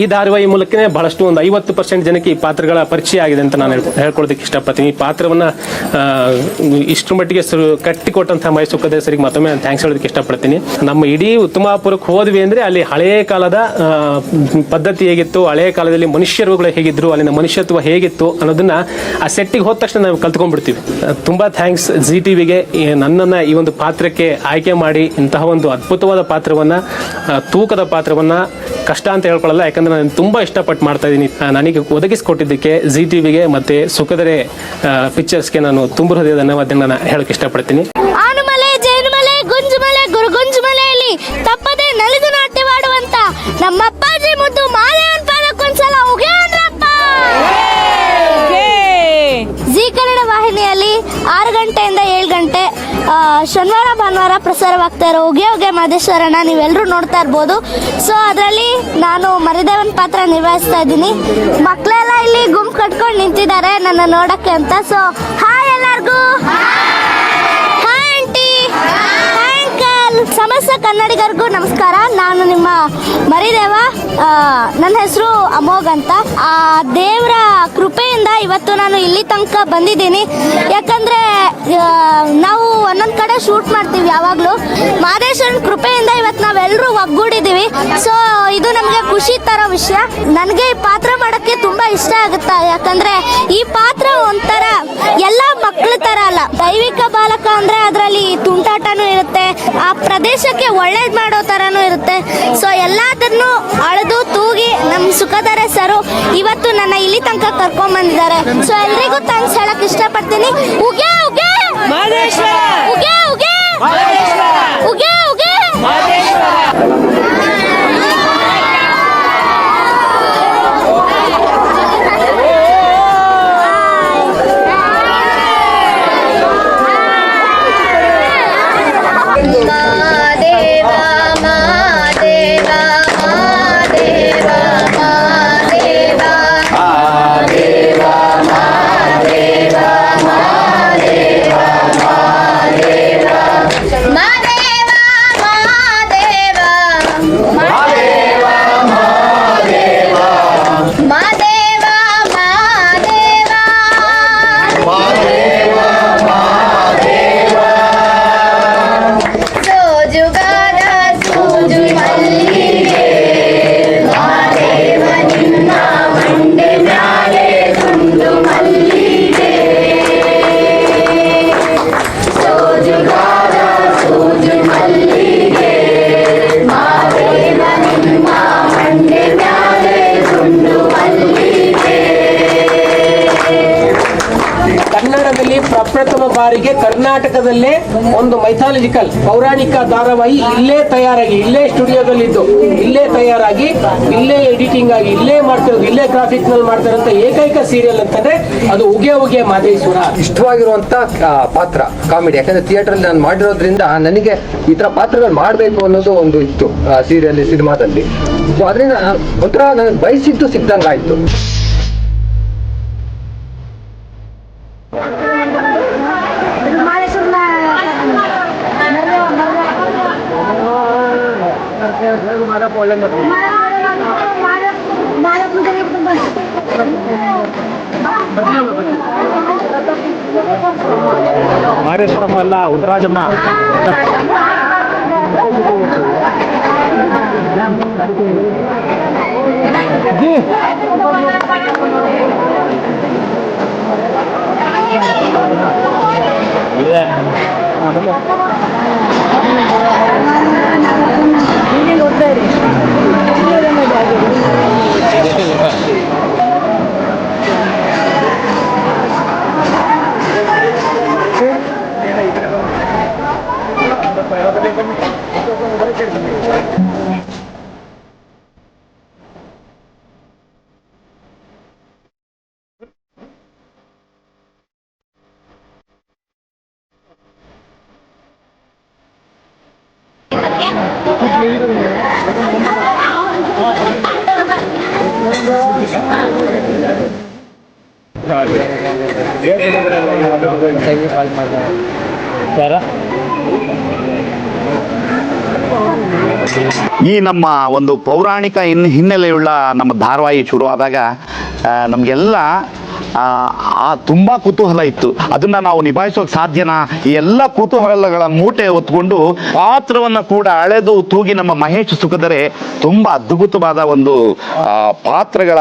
[SPEAKER 3] ಈ ಧಾರಾವಾಹಿ ಮೂಲಕನೇ ಬಹಳಷ್ಟು ಒಂದು 50% ಜನಕ್ಕೆ ಈ ಪಾತ್ರಗಳ ಪರಿಚಯ ಆಗಿದೆ ಅಂತ ನಾನು ಹೇಳ್ಕೊಳೋದಕ್ಕೆ ಇಷ್ಟಪಡ್ತೀನಿ. ಈ ಪಾತ್ರವನ್ನು ಇಷ್ಟರ ಮಟ್ಟಿಗೆ ಕಟ್ಟಿಕೊಟ್ಟಂತಹ ಮೈಸೂಕದೇ ಸರಿಗೆ ಮತ್ತೊಮ್ಮೆ ನಾನು ಥ್ಯಾಂಕ್ಸ್ ಹೇಳೋದಕ್ಕೆ ಇಷ್ಟಪಡ್ತೀನಿ. ನಮ್ಮ ಇಡೀ ಉತ್ತಮಾಪುರಕ್ಕೆ ಹೋದ್ವಿ ಅಂದರೆ ಅಲ್ಲಿ ಹಳೆಯ ಕಾಲದ ಪದ್ಧತಿ ಹೇಗಿತ್ತು, ಹಳೆಯ ಕಾಲದಲ್ಲಿ ಮನುಷ್ಯರುಗಳು ಹೇಗಿದ್ರು, ಅಲ್ಲಿನ ಮನುಷ್ಯತ್ವ ಹೇಗಿತ್ತು ಅನ್ನೋದನ್ನ ಆ ಸೆಟ್ಟಿಗೆ ಹೋದ ತಕ್ಷಣ ನಾವು ಕಲ್ತ್ಕೊಂಡ್ಬಿಡ್ತೀವಿ. ತುಂಬಾ ಥ್ಯಾಂಕ್ಸ್ ಜಿ ಟಿವಿಗೆ ನನ್ನನ್ನು ಈ ಒಂದು ಪಾತ್ರಕ್ಕೆ ಆಯ್ಕೆ ಮಾಡಿ ಇಂತಹ ಒಂದು ಅದ್ಭುತವಾದ ಪಾತ್ರವನ್ನ, ತೂಕದ ಪಾತ್ರವನ್ನ ಕಷ್ಟ ಅಂತ ಹೇಳ್ಕೊಳ್ಳಲ್ಲ, ಯಾಕಂದ್ರೆ ನಾನು ತುಂಬಾ ಇಷ್ಟಪಟ್ಟು ಮಾಡ್ತಾ ಇದ್ದೀನಿ. ನನಗೆ ಒದಗಿಸಿಕೊಟ್ಟಿದ್ದಕ್ಕೆ ಜಿ ಟಿವಿಗೆ ಮತ್ತೆ ಸುಖದರೆ ಪಿಕ್ಚರ್ಸ್ಗೆ ನಾನು ತುಂಬ ಹೃದಯದ ಧನ್ಯವಾದಗಳನ್ನ ಹೇಳಕ್ಕೆ ಇಷ್ಟಪಡ್ತೀನಿ.
[SPEAKER 7] ಆನುಮಲೆ, ಜೇನುಮಲೆ, ಗುಂಜುಮಲೆ, ಗುರುಗುಂಜುಮಲೆಯಲ್ಲಿ ತಪ್ಪದೆ ನಲಿದು ನಾಟ್ಯವಾಡುವಂತ ನಮ್ಮ ಅಪ್ಪಾಜಿ ಮುದ್ದು ಮಾದೇವನ್ ಪಾದಕ್ಕೊಂದ್ಸಲ ಉಗೆ ಅಂದ್ರಪ್ಪ. ಜಿ ಕನ್ನಡ ವಾಹಿನಿಯಲ್ಲಿ 6 ಗಂಟೆಯಿಂದ 7 ಗಂಟೆ ಶನಿವಾರ ಭಾನುವಾರ ಪ್ರಸಾರವಾಗ್ತಾ ಇರೋ ಉಗೆ ಉಗೆ ಮಾದೇಶ್ವರನ ನೀವೆಲ್ಲರೂ ನೋಡ್ತಾ ಇರ್ಬೋದು. ಸೊ ಅದರಲ್ಲಿ ನಾನು ಮರಿದೇವನ್ ಪಾತ್ರ ನಿರ್ವಹಿಸ್ತಾ ಇದ್ದೀನಿ. ಮಕ್ಕಳೆಲ್ಲ ಇಲ್ಲಿ ಗುಂಪು ಕಟ್ಕೊಂಡು ನಿಂತಿದ್ದಾರೆ ನನ್ನ ನೋಡಕ್ಕೆ ಅಂತ. ಸೊ ಹಾಯ್ ಎಲ್ಲರಿಗೂ, ಹಾಯ್ ಆಂಟಿ, ಹಾಯ್ ಅಂಕಲ್, ಸಮಸ್ತ ಕನ್ನಡಿಗರಿಗೂ ನಮಸ್ಕಾರ. ನಾನು ನಿಮ್ಮ ಮರಿದೇವ. ನನ್ನ ಹೆಸರು ಅಮೋಘ್ ಅಂತ. ಆ ದೇವರ ಕೃಪೆಯಿಂದ ಇವತ್ತು ನಾನು ಇಲ್ಲಿ ತನಕ ಬಂದಿದ್ದೀನಿ. ಯಾಕಂದ್ರೆ ನಾವು ಒಂದೊಂದು ಕಡೆ ಶೂಟ್ ಮಾಡ್ತೀವಿ ಯಾವಾಗಲೂ. ಮಾದೇಶ್ವರನ ಕೃಪೆಯಿಂದ ಇವತ್ತು ನಾವೆಲ್ಲರೂ ಒಗ್ಗೂಡಿದ್ದೀವಿ. ಸೊ ಇದು ನಮಗೆ ಖುಷಿ ತರೋ ವಿಷಯ. ನನಗೆ ಈ ಪಾತ್ರ ಮಾಡೋಕ್ಕೆ ತುಂಬ ಇಷ್ಟ ಆಗುತ್ತೆ. ಯಾಕಂದ್ರೆ ಈ ಪಾತ್ರ ಒಂಥರ ಎಲ್ಲ ಮಕ್ಕಳ ಥರ ಅಲ್ಲ, ದೈವಿಕ ಬಾಲಕ ಅಂದರೆ ಅದರಲ್ಲಿ ತುಂಟಾಟನೂ ಇರುತ್ತೆ, ಆ ಪ್ರದೇಶಕ್ಕೆ ಒಳ್ಳೇದು ಮಾಡೋ ಥರನೂ ಇರುತ್ತೆ. ಸೊ ಎಲ್ಲದನ್ನು ಅಳೆದು ತೂಗಿ ನಮ್ಮ ಸುಖದರೆ ಸರು ಇವತ್ತು ನನ್ನ ಇಲ್ಲಿ ತನಕ ಕರ್ಕೊಂಡ್ ಬಂದಿದ್ದಾರೆ. ಸೊ ಎಲ್ರಿಗೂ ಥ್ಯಾಂಕ್ಸ್ ಹೇಳಕ್ ಇಷ್ಟಪಡ್ತೀನಿ. ಉಗೆ ಉಗೆ ಮಾದೇಶ್ವರ, ಉಗೆ ಉಗೆ ಮಾದೇಶ್ವರ, ಉಗೆ ಉಗೆ ಮಾದೇಶ್ವರ. ಮಾದೇವ
[SPEAKER 13] ಕರ್ನಾಟಕದಲ್ಲೇ ಒಂದು ಮೈಥಾಲಜಿಕಲ್ ಪೌರಾಣಿಕ ಧಾರಾವಾಹಿ ಇಲ್ಲೇ ತಯಾರಾಗಿ, ಇಲ್ಲೇ ಸ್ಟುಡಿಯೋದಲ್ಲಿದ್ದು ಇಲ್ಲೇ ತಯಾರಾಗಿ, ಇಲ್ಲೇ ಎಡಿಟಿಂಗ್ ಆಗಿ, ಇಲ್ಲೇ ಮಾಡ್ತಿರೋದು, ಇಲ್ಲೇ ಗ್ರಾಫಿಕ್ ನಲ್ಲಿ ಮಾಡ್ತಿರೋಂಥ ಏಕೈಕ ಸೀರಿಯಲ್ ಅಂತಂದ್ರೆ ಅದು ಉಗೆ ಉಗೆ ಮಾದೇಶ್ವರ.
[SPEAKER 14] ಇಷ್ಟವಾಗಿರುವಂತ ಪಾತ್ರ ಕಾಮಿಡಿ, ಯಾಕಂದ್ರೆ ಥಿಯೇಟರ್ ಅಲ್ಲಿ ನಾನು ಮಾಡಿರೋದ್ರಿಂದ ನನಗೆ ಈ ತರ ಪಾತ್ರಗಳು ಮಾಡಬೇಕು ಅನ್ನೋದು ಒಂದು ಇತ್ತು ಸೀರಿಯಲ್ ಸಿನಿಮಾದಲ್ಲಿ. ಸೊ ಅದರಿಂದ ಒಂಥರ ನನಗೆ ಬಯಸಿದ್ದು ಸಿಕ್ದಂಗಾಯ್ತು.
[SPEAKER 3] ಮಾರೇಶ್ವರಮ್ಮ ಅಲ್ಲ, ಉತ್ತರಾಜಮ್ಮ.
[SPEAKER 15] ಈ ನಮ್ಮ ಒಂದು ಪೌರಾಣಿಕ ಹಿನ್ನೆಲೆಯುಳ್ಳ ನಮ್ಮ ಧಾರಾವಾಹಿ ಶುರುವಾದಾಗ ನಮಗೆಲ್ಲ ತುಂಬ ಕುತೂಹಲ ಇತ್ತು. ಅದನ್ನ ನಾವು ನಿಭಾಯಿಸೋಕೆ ಸಾಧ್ಯನಾ? ಈ ಎಲ್ಲ ಕುತೂಹಲಗಳ ಮೂಟೆ ಹೊತ್ಕೊಂಡು ಪಾತ್ರವನ್ನು ಕೂಡ ಅಳೆದು ತೂಗಿ ನಮ್ಮ ಮಹೇಶ್ ಸುಖದರೆ ತುಂಬಾ ಅದ್ಭುತವಾದ ಒಂದು ಪಾತ್ರಗಳ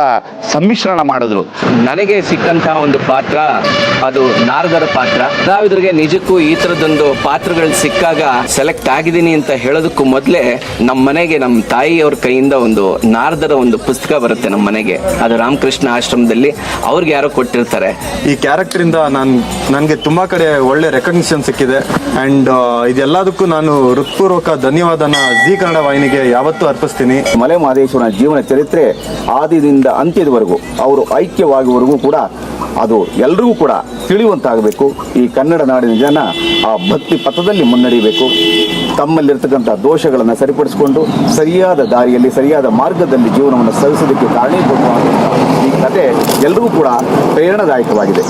[SPEAKER 15] ಸಮ್ಮಿಶ್ರಣ ಮಾಡಿದ್ರು.
[SPEAKER 16] ನನಗೆ ಸಿಕ್ಕಂತಹ ಒಂದು ಪಾತ್ರ ಅದು ನಾರದರ ಪಾತ್ರ. ಕಲಾವಿದರಿಗೆ ನಿಜಕ್ಕೂ ಈ ತರದೊಂದು ಪಾತ್ರಗಳು ಸಿಕ್ಕಾಗ ಸೆಲೆಕ್ಟ್ ಆಗಿದ್ದೀನಿ ಅಂತ ಹೇಳೋದಕ್ಕೂ ಮೊದಲೇ ನಮ್ಮ ಮನೆಗೆ ನಮ್ಮ ತಾಯಿಯವ್ರ ಕೈಯಿಂದ ಒಂದು ನಾರದರ ಒಂದು ಪುಸ್ತಕ ಬರುತ್ತೆ ನಮ್ಮ ಮನೆಗೆ. ಅದು ರಾಮಕೃಷ್ಣ ಆಶ್ರಮದಲ್ಲಿ ಅವ್ರಿಗೆ ಯಾರೋ ಕೊಟ್ಟಿರ್ತಾರೆ.
[SPEAKER 17] ಈ ಕ್ಯಾರೆಕ್ಟರ್ ಇಂದ ನನಗೆ ತುಂಬಾ ಕಡೆ ಒಳ್ಳೆ ರೆಕಗ್ನಿಷನ್ ಸಿಕ್ಕಿದೆ. ಅಂಡ್ ಇದೆಲ್ಲದಕ್ಕೂ ನಾನು ಹೃತ್ಪೂರ್ವಕ ಧನ್ಯವಾದನ ಜೀ ಕನ್ನಡ ವಾಹಿನಿಗೆ ಯಾವತ್ತೂ ಅರ್ಪಿಸ್ತೀನಿ.
[SPEAKER 18] ಮಲೆ ಮಹದೇಶ್ವರನ ಜೀವನ ಚರಿತ್ರೆ ಆದಿಯಿಂದ ಅಂತ್ಯದವರೆಗೂ ಅವರು ಐಕ್ಯವಾಗುವವರೆಗೂ ಕೂಡ ಅದು ಎಲ್ರಿಗೂ ಕೂಡ ತಿಳಿಯುವಂತಾಗಬೇಕು. ಈ ಕನ್ನಡ ನಾಡಿನ ಜನ ಆ ಭಕ್ತಿ ಪಥದಲ್ಲಿ ಮುನ್ನಡೆಯಬೇಕು. ತಮ್ಮಲ್ಲಿರ್ತಕ್ಕಂಥ ದೋಷಗಳನ್ನು ಸರಿಪಡಿಸಿಕೊಂಡು ಸರಿಯಾದ ದಾರಿಯಲ್ಲಿ ಸರಿಯಾದ ಮಾರ್ಗದಲ್ಲಿ ಜೀವನವನ್ನು ಸವಿಸೋದಕ್ಕೆ ಕಾರಣೀಭೂತವಾದಂಥ ಈ ಕಥೆ ಎಲ್ರಿಗೂ ಕೂಡ ಪ್ರೇರಣಾದಾಯಕವಾಗಿದೆ.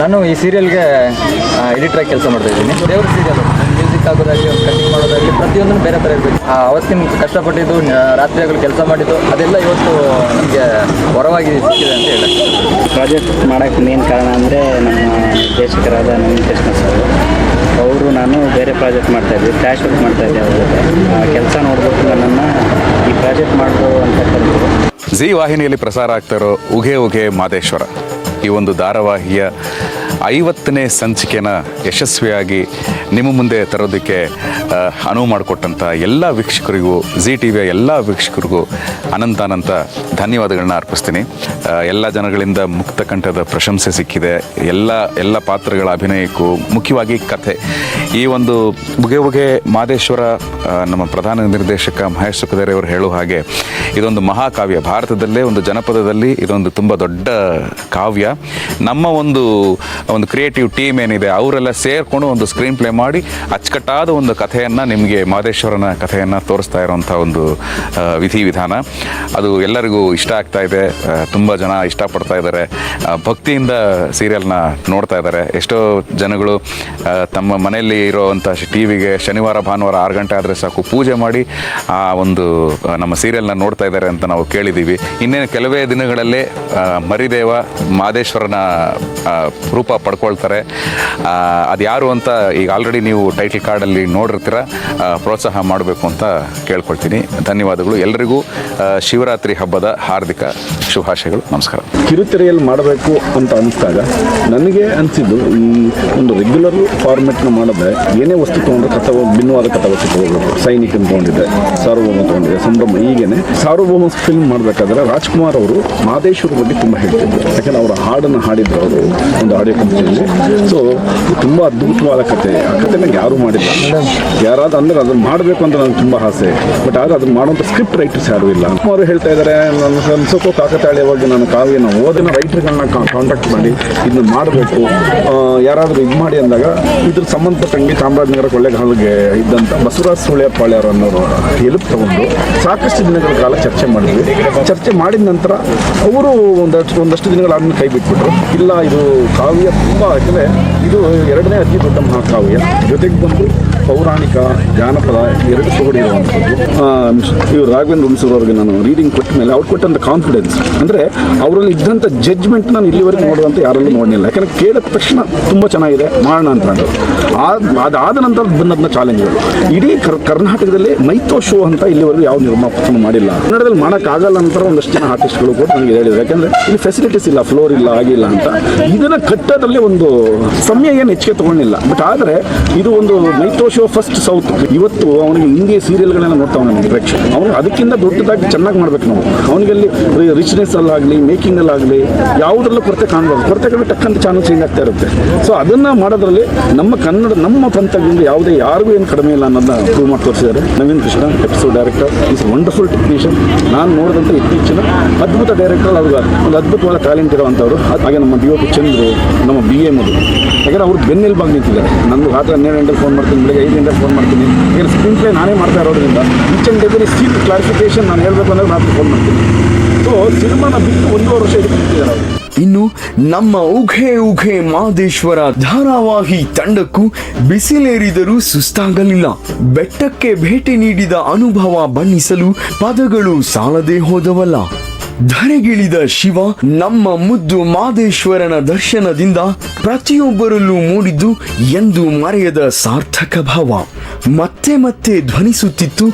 [SPEAKER 12] ನಾನು ಈ ಸೀರಿಯಲ್ಗೆ ಎಡಿಟರಾಗಿ ಕೆಲಸ ಮಾಡ್ತಾ ಇದ್ದೀನಿ. ದೇವ್ರ ಸೀರಿಯಲ್ ಮ್ಯೂಸಿಕ್ ಆಗೋದಾಗಲಿ ಕಟಿಂಗ್ ಮಾಡೋದಾಗಲಿ ಪ್ರತಿಯೊಂದನ್ನು ಬೇರೆ ಬೇರೆ ಇರಬೇಕು. ಅವತ್ತಿನ ಕಷ್ಟಪಟ್ಟಿದ್ದು ರಾತ್ರಿ ಆಗಲು ಕೆಲಸ ಮಾಡಿದ್ದು ಅದೆಲ್ಲ ಇವತ್ತು ನಮಗೆ ಹೊರವಾಗಿ ಸಿಕ್ಕಿದೆ ಅಂತ ಹೇಳಿ.
[SPEAKER 9] ಪ್ರಾಜೆಕ್ಟ್ ಮಾಡೋಕ್ಕೆ ಮೇನ್ ಕಾರಣ ಅಂದರೆ ನಮ್ಮ ನಿರ್ದೇಶಕರಾದ ನವೀನ್ ಕೃಷ್ಣ ಸರ್ ಅವರು ನಾನು ಬೇರೆ ಪ್ರಾಜೆಕ್ಟ್ ಮಾಡ್ತಾಯಿದ್ವಿ, ಫ್ಲ್ಯಾಶ್ ವರ್ಕ್ ಮಾಡ್ತಾಯಿದ್ದೆ. ಅವ್ರ ಜೊತೆ ಕೆಲಸ ನೋಡ್ಬಿಟ್ಟು ನನ್ನನ್ನು ಈ ಪ್ರಾಜೆಕ್ಟ್ ಮಾಡೋದು ಅಂತ ಕರೆದ್ರು.
[SPEAKER 19] ಜೀ ವಾಹಿನಿಯಲ್ಲಿ ಪ್ರಸಾರ ಆಗ್ತಾ ಇರೋ ಉಗೆ ಉಗೆ ಮಾದೇಶ್ವರ ಈ ಒಂದು ಧಾರಾವಾಹಿಯ 50ನೇ ಸಂಚಿಕೆನ ಯಶಸ್ವಿಯಾಗಿ ನಿಮ್ಮ ಮುಂದೆ ತರೋದಕ್ಕೆ ಅನುವು ಮಾಡಿಕೊಟ್ಟಂಥ ಎಲ್ಲ ವೀಕ್ಷಕರಿಗೂ ZTVಯ ಎಲ್ಲ ವೀಕ್ಷಕರಿಗೂ ಅನಂತ ಧನ್ಯವಾದಗಳನ್ನ ಅರ್ಪಿಸ್ತೀನಿ. ಎಲ್ಲ ಜನಗಳಿಂದ ಮುಕ್ತ ಕಂಠದ ಪ್ರಶಂಸೆ ಸಿಕ್ಕಿದೆ. ಎಲ್ಲ ಪಾತ್ರಗಳ ಅಭಿನಯಕ್ಕೂ, ಮುಖ್ಯವಾಗಿ ಕಥೆ. ಈ ಒಂದು ಬುಗೆ ಮಾದೇಶ್ವರ ನಮ್ಮ ಪ್ರಧಾನ ನಿರ್ದೇಶಕ ಮಹೇಶ್ ಸುಖದೇರ್ ಅವರು ಹೇಳೋ ಹಾಗೆ ಇದೊಂದು ಮಹಾಕಾವ್ಯ. ಭಾರತದಲ್ಲೇ ಒಂದು ಜನಪದದಲ್ಲಿ ಇದೊಂದು ತುಂಬ ದೊಡ್ಡ ಕಾವ್ಯ. ನಮ್ಮ ಒಂದು ಕ್ರಿಯೇಟಿವ್ ಟೀಮ್ ಏನಿದೆ ಅವರೆಲ್ಲ ಸೇರಿಕೊಂಡು ಒಂದು ಸ್ಕ್ರೀನ್ ಪ್ಲೇ ಮಾಡಿ ಅಚ್ಚುಕಟ್ಟಾದ ಒಂದು ಕಥೆಯನ್ನು ನಿಮಗೆ ಮಾದೇಶ್ವರನ ಕಥೆಯನ್ನು ತೋರಿಸ್ತಾ ಇರೋವಂಥ ಒಂದು ವಿಧಿವಿಧಾನ. ಅದು ಎಲ್ಲರಿಗೂ ಇಷ್ಟ ಆಗ್ತಾ ಇದೆ. ತುಂಬ ಜನ ಇಷ್ಟಪಡ್ತಾ ಇದ್ದಾರೆ. ಭಕ್ತಿಯಿಂದ ಸೀರಿಯಲ್ನ ನೋಡ್ತಾ ಇದ್ದಾರೆ. ಎಷ್ಟೋ ಜನಗಳು ತಮ್ಮ ಮನೆಯಲ್ಲಿ ಇರೋವಂಥ ಟಿವಿಗೆ ಶನಿವಾರ ಭಾನುವಾರ 6 ಗಂಟೆ ಆದರೆ ಸಾಕು ಪೂಜೆ ಮಾಡಿ ಆ ಒಂದು ನಮ್ಮ ಸೀರಿಯಲ್ನ ನೋಡ್ತಾ ಇದ್ದಾರೆ ಅಂತ ನಾವು ಕೇಳಿದ್ದೀವಿ. ಇನ್ನೇನು ಕೆಲವೇ ದಿನಗಳಲ್ಲೇ ಮರಿದೇವ ಮಾದೇಶ್ವರನ ರೂಪ ಪಡ್ಕೊಳ್ತಾರೆ. ಅದು ಯಾರು ಅಂತ ಈಗ ಆಲ್ರೆಡಿ ನೀವು ಟೈಟಲ್ ಕಾರ್ಡಲ್ಲಿ ನೋಡಿರ್ತೀರ. ಪ್ರೋತ್ಸಾಹ ಮಾಡಬೇಕು ಅಂತ ಕೇಳ್ಕೊಳ್ತೀನಿ. ಧನ್ಯವಾದಗಳು. ಎಲ್ಲರಿಗೂ ಶಿವರಾತ್ರಿ ಹಬ್ಬದ ಹಾರ್ದಿಕ ಶುಭಾಶಯಗಳು. ನಮಸ್ಕಾರ.
[SPEAKER 18] ಕಿರುತೆರೆಯಲ್ಲಿ ಮಾಡಬೇಕು ಅಂತ ಅನಿಸಿದಾಗ ನನಗೆ ಅನಿಸಿದ್ದು ಈ ಒಂದು ರೆಗ್ಯುಲರ್ ಫಾರ್ಮೆಟ್ನ ಮಾಡಿದ್ರೆ ಏನೇ ವಸ್ತು ತೊಗೊಂಡ್ರೆ ಭಿನ್ನವಾದ ಕಥಾವಸ್ತು ತೊಗೋಬೇಕು. ಸೈನಿಕನ ತೊಗೊಂಡಿದ್ದೆ, ಸಾರ್ವಭೌಮ ತೊಗೊಂಡಿದ್ದೆ, ಸಂಭ್ರಮ. ಹೀಗೇನೆ ಸಾರ್ವಭೌಮ ಫಿಲ್ಮ್ ಮಾಡಬೇಕಾದ್ರೆ ರಾಜ್ಕುಮಾರ್ ಅವರು ಮಾದೇಶ್ವರ ಬಗ್ಗೆ ತುಂಬ ಹೇಳ್ತಿದ್ರು. ಯಾಕಂದ್ರೆ ಅವರ ಹಾಡನ್ನು ಹಾಡಿದ್ರು ಅವರು ಒಂದು ಆಡಿಯೋ ಕಂಪನಿಯಲ್ಲಿ. ಸೊ ತುಂಬ ಅದ್ಭುತವಾದ ಕತೆ. ಆ ಕತೆ ನಂಗೆ ಯಾರೂ ಮಾಡಿಲ್ಲ. ಯಾರಾದ್ರೂ ಅಂದ್ರೆ ಅದನ್ನು ಮಾಡಬೇಕು ಅಂತ ನನಗೆ ತುಂಬ ಆಸೆ. ಬಟ್ ಆದರೆ ಅದನ್ನು ಮಾಡುವಂಥ ಸ್ಕ್ರಿಪ್ಟ್ ರೈಟರ್ಸ್ ಯಾರೂ ಇಲ್ಲ. ಅವರು ಹೇಳ್ತಾ ಇದ್ದಾರೆ, ನನ್ನ ಸ್ವಲ್ಪ ಕಾಕತಾಳೀಯವಾಗಿ ನಾನು ಕಾವ್ಯನ ಓದಿನ ರೈಟರ್ಗಳನ್ನ ಕಾಂಟ್ಯಾಕ್ಟ್ ಮಾಡಿ ಇದನ್ನ ಮಾಡಬೇಕು, ಯಾರಾದರೂ ಇದು ಮಾಡಿ ಅಂದಾಗ ಇದ್ರ ಸಂಬಂಧಪಟ್ಟಂಗೆ ಚಾಮರಾಜನಗರ ಕೊಳ್ಳೇಗಾಲಗೆ ಇದ್ದಂಥ ಬಸವರಾಜ ಸುಳ್ಯಪಾಳ್ಯರು ಅನ್ನೋರು ಹೆಲ್ಪ್ ತಗೊಂಡು ಸಾಕಷ್ಟು ದಿನಗಳ ಕಾಲ ಚರ್ಚೆ ಮಾಡಿದ್ವಿ. ಚರ್ಚೆ ಮಾಡಿದ ನಂತರ ಅವರು ಒಂದಷ್ಟು ದಿನಗಳಾದ್ಮೇಲೆ ಕೈ ಬಿಟ್ಬಿಟ್ರು. ಇಲ್ಲ, ಇದು ಕಾವ್ಯ ತುಂಬ, ಯಾಕಂದರೆ ಇದು 2ನೇ ಅತಿ ದೊಡ್ಡ ಮಹಾಕಾವ್ಯ. ಜೊತೆಗೆ ಬಂದು ಪೌರಾಣಿಕ ಜಾನಪದ 2 ತಗೊಂಡಿರುವಂಥದ್ದು. ಇವರು ರಾಘವೇಂದ್ರ ಹುಣಸೂರು ಅವ್ರಿಗೆ ನಾನು ರೀಡಿಂಗ್ ಕೊಟ್ಟ ಮೇಲೆ ಅವ್ರು ಕೊಟ್ಟಂಥ ಕಾನ್ಫಿಡೆನ್ಸ್, ಅಂದರೆ ಅವರಲ್ಲಿ ಇದ್ದಂಥ ಜಡ್ಜ್ಮೆಂಟ್ ನಾನು ಇಲ್ಲಿವರೆಗೆ ನೋಡುವಂಥ ಯಾರಲ್ಲೂ ನೋಡಲಿಲ್ಲ. ಯಾಕಂದರೆ ಕೇಳಿದ ತಕ್ಷಣ ತುಂಬ ಚೆನ್ನಾಗಿದೆ ಮಾಡೋಣ ಅಂತ. ಅದಾದ ನಂತರ ಬಂದಂಥ ಚಾಲೆಂಜ್ಗಳು ಇಡೀ ಕರ್ನಾಟಕದಲ್ಲಿ ಮೈಥೋ ಶೋ ಅಂತ ಇಲ್ಲಿವರೆಗೂ ಯಾವ ನಿರ್ಮಾಪಕರು ಮಾಡಿಲ್ಲ. ಕನ್ನಡದಲ್ಲಿ ಮಾಡೋಕ್ಕಾಗಲ್ಲ ಅಂತ ಒಂದಷ್ಟು ಜನ ಆರ್ಟಿಸ್ಟ್ಗಳು ಕೂಡ ನನಗೆ ಹೇಳಿದ್ರು. ಯಾಕಂದರೆ ಇಲ್ಲಿ ಫೆಸಿಲಿಟೀಸ್ ಇಲ್ಲ, ಫ್ಲೋರ್ ಇಲ್ಲ, ಆಗಿಲ್ಲ ಅಂತ. ಇದನ್ನು ಕಟ್ಟೋದ್ರಲ್ಲಿ ಒಂದು ಸಮಯ ಏನು ಹೆಚ್ಚಿಗೆ ತೊಗೊಂಡಿಲ್ಲ. ಬಟ್ ಆದರೆ ಇದು ಒಂದು ಮೈಥೋ ಶೋ ಫಸ್ಟ್ ಸೌತ್. ಇವತ್ತು ಅವನಿಗೆ ಹಿಂದಿ ಸೀರಿಯಲ್ಗಳನ್ನ ನೋಡ್ತಾವೆ ನಮಗೆ ಪ್ರೇಕ್ಷಕ. ಅವನು ಅದಕ್ಕಿಂತ ದೊಡ್ಡದಾಗಿ ಚೆನ್ನಾಗಿ ಮಾಡ್ಬೇಕು ನಾವು. ಅವನಿಗೆ ಅಲ್ಲಿ ರಿಚ್ನೆಸ್ ಅಲ್ಲಾಗಲಿ, ಮೇಕಿಂಗಲ್ಲಾಗಲಿ ಯಾವುದ್ರಲ್ಲೂ ಕೊರತೆ ಕಾಣಬಾರ್ದು. ಕೊರತೆಗಳು ಟಕ್ಕಂತ ಚಾನಲ್ ಚೇಂಜ್ ಆಗ್ತಾ ಇರುತ್ತೆ. ಸೊ ಅದನ್ನು ಮಾಡೋದ್ರಲ್ಲಿ ನಮ್ಮ ಕನ್ನಡ, ನಮ್ಮ ಪಂಥದಿಂದ ಯಾವುದೇ ಯಾರಿಗೂ ಏನು ಕಡಿಮೆ ಇಲ್ಲ ಅನ್ನೋದನ್ನ ಪ್ರೂವ್ ಮಾಡಿ ತೋರಿಸಿದ್ದಾರೆ. Naveen Krishna episode director is wonderful technician. ನಾನು ನೋಡಿದಂಥ ಇತ್ತೀಚಿನ ಅದ್ಭುತ ಡೈರೆಕ್ಟರ್. ಅವ್ರಿಗೆ ಒಂದು ಅದ್ಭುತವಾದ ಟ್ಯಾಲೆಂಟ್ ಇರುವಂಥವ್ರು. ಹಾಗೆ ನಮ್ಮ DOP ಚಂದ್ರು, ನಮ್ಮ BA ಮಧು. ಯಾಕಂದರೆ ಅವ್ರು ಬೆನ್ನೆಲುಬಾಗಿ ನಿಂತಿದ್ದಾರೆ. ನಾನು ರಾತ್ರಿ 12 ಗಂಟೆಗೆ ಫೋನ್ ಮಾಡ್ತೀನಿ, ಬೆಳಗ್ಗೆ 5 ಗಂಟೆಗೆ ಫೋನ್ ಮಾಡ್ತೀನಿ. ಈಗ ಸ್ಕ್ರೀನ್ ಪ್ಲೇ ನಾನೇ ಮಾಡ್ತಾ ಇರೋದ್ರಿಂದ each and every still clarification ನಾನು ಹೇಳಬೇಕು ಅಂದರೆ ರಾತ್ರಿ ಫೋನ್ ಮಾಡ್ತೀನಿ. ಸೊ ಸಿನಿಮಾನ ಬಿಟ್ಟು 1.5 ವರ್ಷ ಇದಕ್ಕೆ ನಿಂತಿದ್ದಾರೆ ಅವರು.
[SPEAKER 2] ಇನ್ನು ನಮ್ಮ ಉಘೆ ಮಾದೇಶ್ವರ ಧಾರಾವಾಹಿ ತಂಡಕ್ಕೂ ಬಿಸಿಲೇರಿದರೂ ಸುಸ್ತಾಗಲಿಲ್ಲ. ಬೆಟ್ಟಕ್ಕೆ ಭೇಟಿ ನೀಡಿದ ಅನುಭವ ಬಣ್ಣಿಸಲು ಪದಗಳು ಸಾಲದೆ ಹೋದವಲ್ಲ. ಧರೆಗಿಳಿದ ಶಿವ ನಮ್ಮ ಮುದ್ದು ಮಾದೇಶ್ವರನ ದರ್ಶನದಿಂದ ಪ್ರತಿಯೊಬ್ಬರಲ್ಲೂ ಮೂಡಿದ್ದು ಎಂದು ಮರೆಯದ ಸಾರ್ಥಕ ಭಾವ. ಮತ್ತೆ ಧ್ವನಿಸುತ್ತಿತ್ತು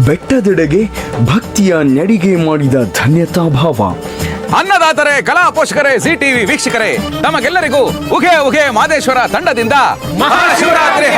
[SPEAKER 2] ಬೆಟ್ಟದೆಡೆಗೆ ಭಕ್ತಿಯ ನಡಿಗೆ ಮಾಡಿದ ಧನ್ಯತಾ ಭಾವ.
[SPEAKER 8] ಅನ್ನದಾತರೇ, ಕಲಾ ಪೋಷಕರೇ, ZTV ವೀಕ್ಷಕರೇ, ತಮಗೆಲ್ಲರಿಗೂ ಉಘೆ ಮಾದೇಶ್ವರ ತಂಡದಿಂದ ಮಹಾಶಿವರಾತ್ರಿ